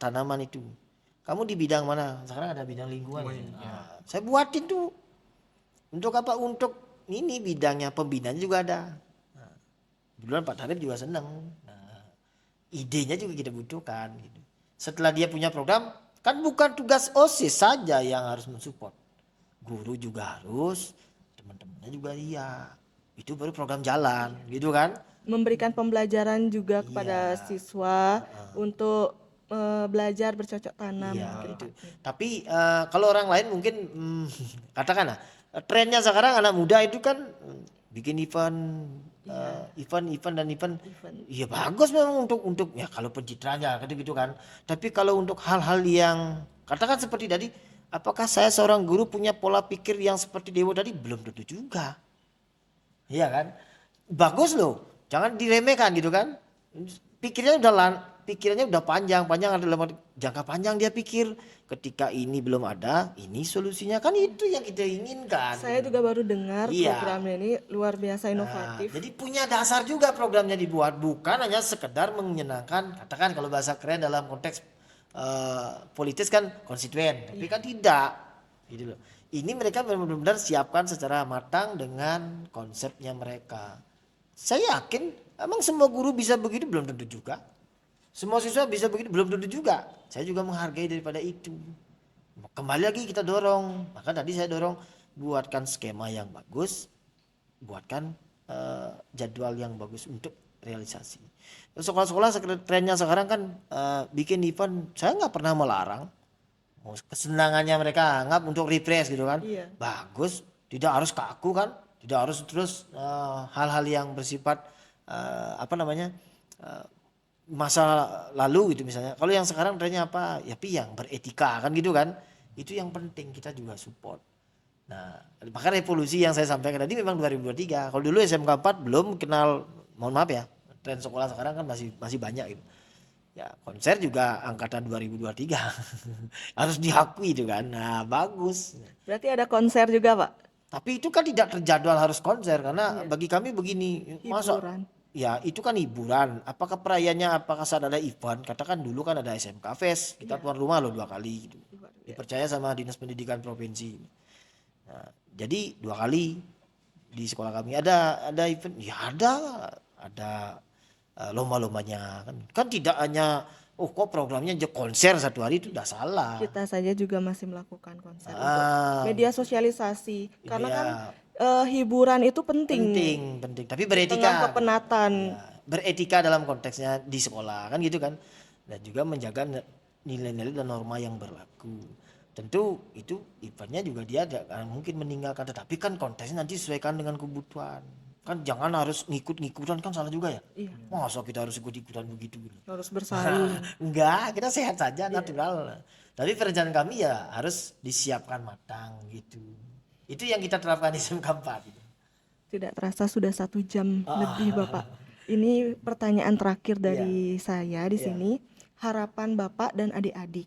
tanaman itu, kamu di bidang mana? Sekarang ada bidang lingkungan. Nah, saya buatin tuh. Untuk apa? Untuk ini bidangnya pembinaan juga ada. Nah, duluan Pak Tarif juga senang. Nah, idenya juga kita butuhkan. Gitu. Setelah dia punya program, kan bukan tugas OSIS saja yang harus mensupport. Guru juga harus, teman-temannya juga iya. Itu baru program jalan, gitu kan? Memberikan pembelajaran juga kepada siswa untuk belajar bercocok tanam. Gitu. Tapi kalau orang lain mungkin katakanlah trennya sekarang anak muda itu kan bikin event. Iya bagus memang untuk ya kalau pencitraannya gitu kan. Tapi kalau untuk hal-hal yang katakan seperti tadi, apakah saya seorang guru punya pola pikir yang seperti Dewo tadi? Belum tentu juga. Iya kan? Bagus loh. Jangan diremehkan gitu kan. Pikirannya udah panjang adalah jangka panjang dia pikir. Ketika ini belum ada, ini solusinya kan itu yang kita inginkan. Saya juga baru dengar programnya ini luar biasa inovatif. Jadi punya dasar juga programnya dibuat, bukan hanya sekedar menyenangkan. Katakan kalau bahasa keren dalam konteks politis kan konstituen, tapi kan tidak. Gitu loh. Ini mereka benar-benar siapkan secara matang dengan konsepnya mereka. Saya yakin, emang semua guru bisa begitu belum tentu juga. Semua siswa bisa begitu belum tentu juga. Saya juga menghargai daripada itu. Kembali lagi kita dorong. Maka tadi saya dorong buatkan skema yang bagus, buatkan jadwal yang bagus untuk realisasi. Sekolah-sekolah trennya sekarang kan bikin event, saya nggak pernah melarang. Kesenangannya mereka anggap untuk refresh gitu kan. Iya. Bagus, tidak harus kaku kan, tidak harus terus hal-hal yang bersifat masa lalu gitu misalnya. Kalau yang sekarang trennya apa? Ya yang beretika kan gitu kan. Itu yang penting, kita juga support. Nah, maka revolusi yang saya sampaikan tadi memang 2023. Kalau dulu SMK 4 belum kenal, mohon maaf ya, tren sekolah sekarang kan masih banyak gitu. Ya, konser juga angkatan 2023. Harus diakui itu kan. Nah, bagus. Berarti ada konser juga, Pak? Tapi itu kan tidak terjadwal harus konser karena bagi kami begini, masa Hiburan. ya itu kan hiburan. Apakah perayaannya, apakah saat ada event? Katakan dulu kan ada SMK Fest, kita tuan rumah loh 2 kali gitu. Dipercaya sama Dinas Pendidikan Provinsi. Nah, jadi 2 kali di sekolah kami ada event, ya ada lomba-lombanya kan tidak hanya kok programnya aja konser 1 hari, itu udah salah. Kita saja juga masih melakukan konser untuk Ah, media sosialisasi. Karena iya. kan hiburan itu penting. penting tapi Tengah beretika. kepenatan. Ya, beretika dalam konteksnya di sekolah kan gitu kan, dan juga menjaga nilai-nilai dan norma yang berlaku. Tentu itu eventnya juga dia ada mungkin meninggalkan, tetapi kan konteksnya nanti sesuaikan dengan kebutuhan. Kan jangan harus ngikut-ngikutan, kan salah juga ya. Iya. Masa kita harus ikut-ikutan begitu. Harus bersaing. Enggak, kita sehat saja, natural. Tapi perencanaan kami ya harus disiapkan matang gitu. Itu yang kita terapkan di SMK 4 gitu. Tidak terasa sudah 1 jam lebih, Bapak. Ini pertanyaan terakhir dari saya di sini. Harapan Bapak dan adik-adik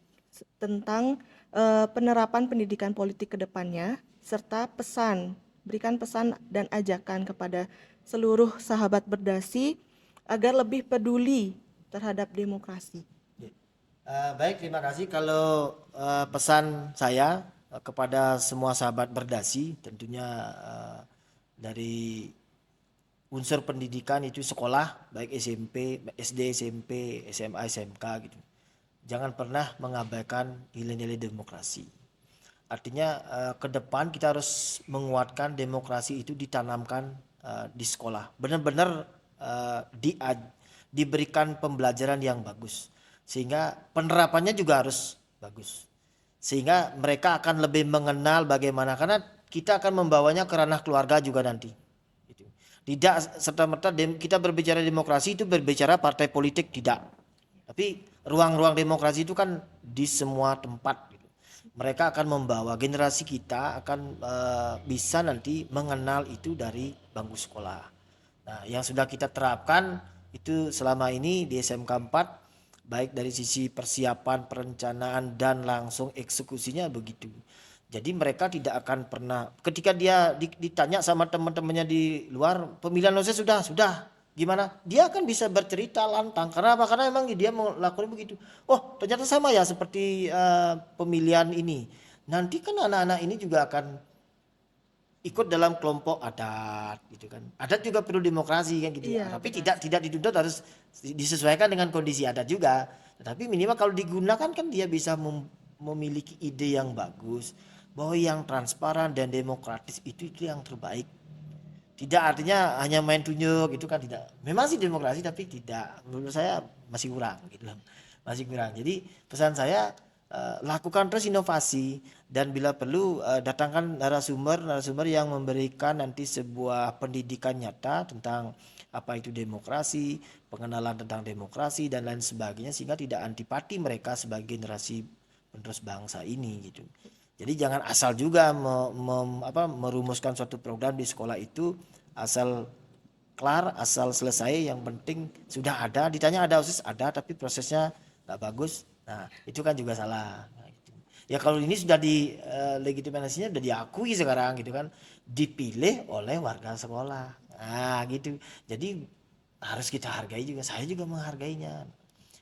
tentang penerapan pendidikan politik ke depannya, serta berikan pesan dan ajakan kepada seluruh sahabat Berdasi agar lebih peduli terhadap demokrasi. Baik, terima kasih. Kalau pesan saya kepada semua sahabat Berdasi, tentunya dari unsur pendidikan itu sekolah, baik SMP, SD, SMP, SMA, SMK gitu. Jangan pernah mengabaikan nilai-nilai demokrasi. Artinya ke depan kita harus menguatkan demokrasi itu ditanamkan di sekolah. Benar-benar diberikan pembelajaran yang bagus. Sehingga penerapannya juga harus bagus. Sehingga mereka akan lebih mengenal bagaimana, karena kita akan membawanya ke ranah keluarga juga nanti. Tidak serta-merta kita berbicara demokrasi itu berbicara partai politik, tidak. Tapi ruang-ruang demokrasi itu kan di semua tempat. Mereka akan membawa, generasi kita akan bisa nanti mengenal itu dari bangku sekolah. Nah, yang sudah kita terapkan itu selama ini di SMK 4, baik dari sisi persiapan, perencanaan, dan langsung eksekusinya begitu. Jadi mereka tidak akan pernah, ketika dia ditanya sama teman-temannya di luar, pemilihan OSIS sudah. Gimana? Dia akan bisa bercerita lantang. Karena apa? Karena memang dia melakukan begitu. Oh, ternyata sama ya seperti pemilihan ini. Nanti kan anak-anak ini juga akan ikut dalam kelompok adat gitu kan. Adat juga perlu demokrasi kan gitu. Iya, Tapi tidak dituntut harus disesuaikan dengan kondisi adat juga. Tetapi minimal kalau digunakan kan dia bisa memiliki ide yang bagus, bahwa yang transparan dan demokratis itu yang terbaik. Tidak artinya hanya main tunjuk, itu kan tidak. Memang sih demokrasi, tapi tidak, menurut saya masih kurang gitu loh. Masih kurang. Jadi pesan saya, lakukan terus inovasi, dan bila perlu datangkan narasumber yang memberikan nanti sebuah pendidikan nyata tentang apa itu demokrasi, pengenalan tentang demokrasi dan lain sebagainya, sehingga tidak antipati mereka sebagai generasi penerus bangsa ini gitu. Jadi jangan asal juga merumuskan suatu program di sekolah itu asal kelar, asal selesai, yang penting sudah ada, ditanya ada OSIS, ada, tapi prosesnya nggak bagus. Nah, itu kan juga salah. Nah, gitu. Ya kalau ini sudah legitimasinya sudah diakui sekarang gitu kan, dipilih oleh warga sekolah. Nah, gitu. Jadi harus kita hargai juga, saya juga menghargainya.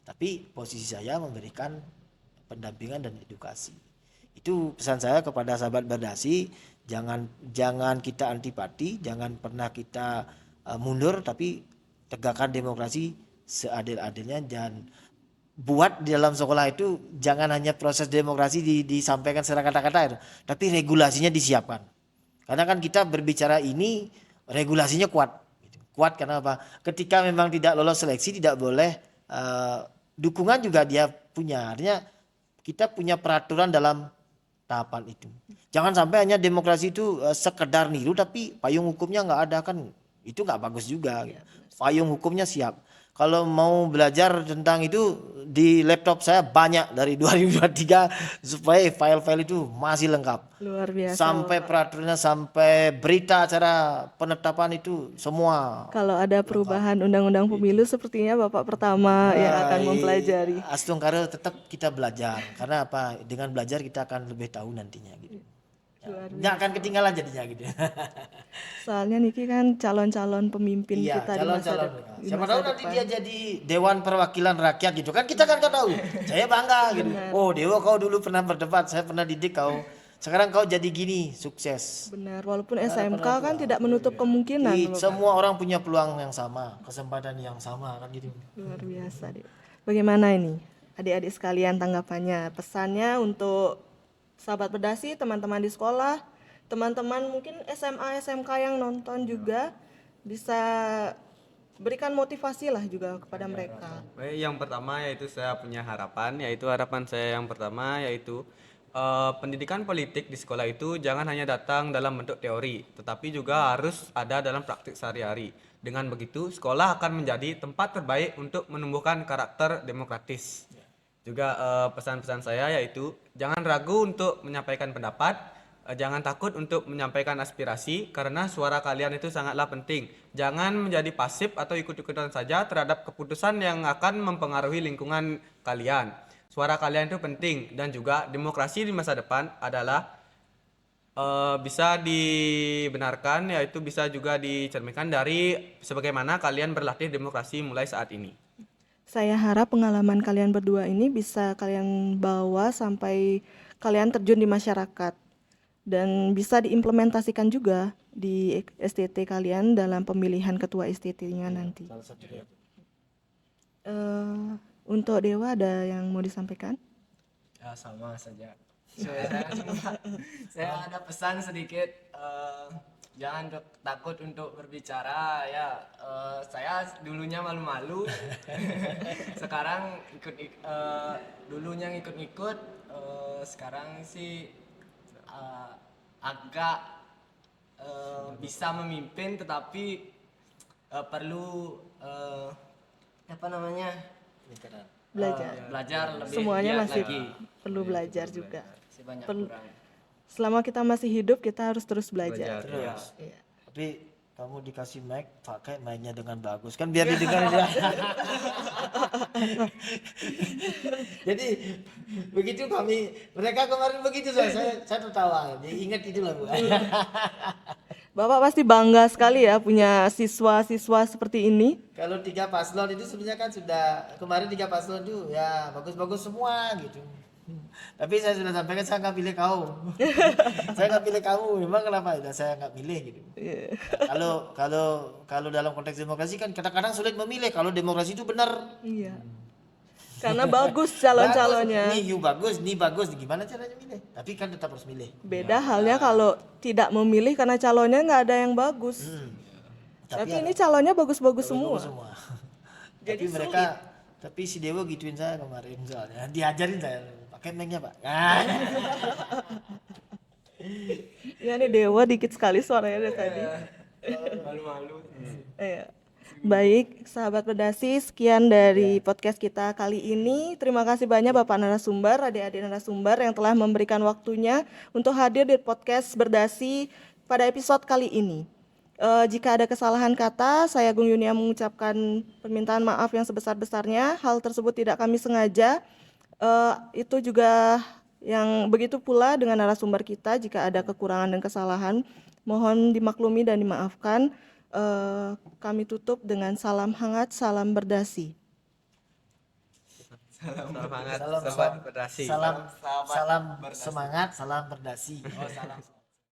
Tapi posisi saya memberikan pendampingan dan edukasi. Itu pesan saya kepada sahabat Berdasi, jangan kita antipati, jangan pernah kita mundur, tapi tegakkan demokrasi seadil-adilnya, dan buat di dalam sekolah itu jangan hanya proses demokrasi disampaikan secara kata-kata, tapi regulasinya disiapkan. Karena kan kita berbicara ini regulasinya kuat. Kuat karena apa? Ketika memang tidak lolos seleksi tidak boleh dukungan juga dia punya. Artinya kita punya peraturan dalam tahapan itu. Jangan sampai hanya demokrasi itu sekedar niru tapi payung hukumnya nggak ada, kan itu nggak bagus juga. Payung hukumnya siap. Kalau mau belajar tentang itu di laptop saya banyak dari 2023 supaya file-file itu masih lengkap. Luar biasa. Sampai peraturannya, sampai berita acara penetapan itu semua. Kalau ada perubahan undang-undang pemilu sepertinya Bapak pertama yang akan mempelajari. Astung Karo tetap kita belajar. Karena apa? Dengan belajar kita akan lebih tahu nantinya gitu. Nggak akan ketinggalan jadinya gitu. Soalnya Niki kan calon-calon pemimpin Iya, kita di masa calon-calon. di Siapa masa tahu nanti depan. dia jadi Dewan Perwakilan Rakyat gitu kan, kita kan tahu. Saya bangga gitu. Oh Dewa, kau dulu pernah berdebat, saya pernah didik kau. Sekarang kau jadi gini, sukses. Benar, walaupun SMK kan tidak menutup kemungkinan. Semua orang punya peluang yang sama, kesempatan yang sama kan gitu. Luar biasa deh. Bagaimana ini adik-adik sekalian tanggapannya, pesannya untuk sahabat berdasi, teman-teman di sekolah, teman-teman mungkin SMA, SMK yang nonton juga bisa berikan motivasi lah juga kepada mereka. Baik, yang pertama yaitu saya punya harapan, yaitu harapan saya yang pertama yaitu pendidikan politik di sekolah itu jangan hanya datang dalam bentuk teori, tetapi juga harus ada dalam praktik sehari-hari. Dengan begitu, sekolah akan menjadi tempat terbaik untuk menumbuhkan karakter demokratis. Juga pesan-pesan saya yaitu jangan ragu untuk menyampaikan pendapat, jangan takut untuk menyampaikan aspirasi karena suara kalian itu sangatlah penting. Jangan menjadi pasif atau ikut-ikutan saja terhadap keputusan yang akan mempengaruhi lingkungan kalian. Suara kalian itu penting dan juga demokrasi di masa depan adalah bisa dibenarkan, yaitu bisa juga dicerminkan dari sebagaimana kalian berlatih demokrasi mulai saat ini. Saya harap pengalaman kalian berdua ini bisa kalian bawa sampai kalian terjun di masyarakat dan bisa diimplementasikan juga di STT kalian dalam pemilihan ketua STT-nya nanti. Salah satunya. Untuk Dewa ada yang mau disampaikan? Ya sama saja. Saya ada pesan sedikit, jangan takut untuk berbicara ya. Saya dulunya malu-malu, sekarang dulunya ngikut-ngikut, sekarang sih agak bisa memimpin, tetapi perlu apa namanya, Belajar. lebih Semuanya giat masih lagi. perlu belajar juga. Masih banyak Perlu- kurang. Selama kita masih hidup kita harus terus belajar. Terus. Iya. Tapi kamu dikasih mic, pakai mainnya dengan bagus kan biar didengar dia. Jadi begitu mereka kemarin begitu saya tertawa. Jadi ingat itu lah Bu. Bapak pasti bangga sekali ya punya siswa-siswa seperti ini. Kalau 3 paslon itu sebenarnya kan sudah kemarin 3 paslon itu ya bagus-bagus semua gitu. Tapi saya sudah sampaikan saya nggak pilih kau. Saya nggak pilih kamu. Memang kenapa? Ya, saya nggak pilih gitu. Kalau dalam konteks demokrasi kan kadang-kadang sulit memilih. Kalau demokrasi itu benar. Iya. Karena bagus calon-calonnya. Bagus, ini bagus. Gimana caranya milih? Tapi kan tetap harus milih. Beda halnya kalau tidak memilih karena calonnya nggak ada yang bagus. Tapi ini calonnya bagus-bagus semua. Semua. Tapi mereka, tapi si Dewo gituin saya kemarin soalnya. Diajarin saya pakai mic-nya Pak. Ya nih Dewa dikit sekali suaranya dari tadi. Malu-malu. Iya. Baik, sahabat berdasi, sekian dari podcast kita kali ini. Terima kasih banyak Bapak narasumber, adik-adik narasumber yang telah memberikan waktunya untuk hadir di podcast berdasi pada episode kali ini. Jika ada kesalahan kata, saya Gung Yunia mengucapkan permintaan maaf yang sebesar-besarnya. Hal tersebut tidak kami sengaja. Itu juga yang begitu pula dengan narasumber kita. Jika ada kekurangan dan kesalahan, mohon dimaklumi dan dimaafkan. Kami tutup dengan salam hangat, salam berdasi. Salam hangat, Salam sobat berdasi. Salam semangat, salam berdasi. Oh, salam.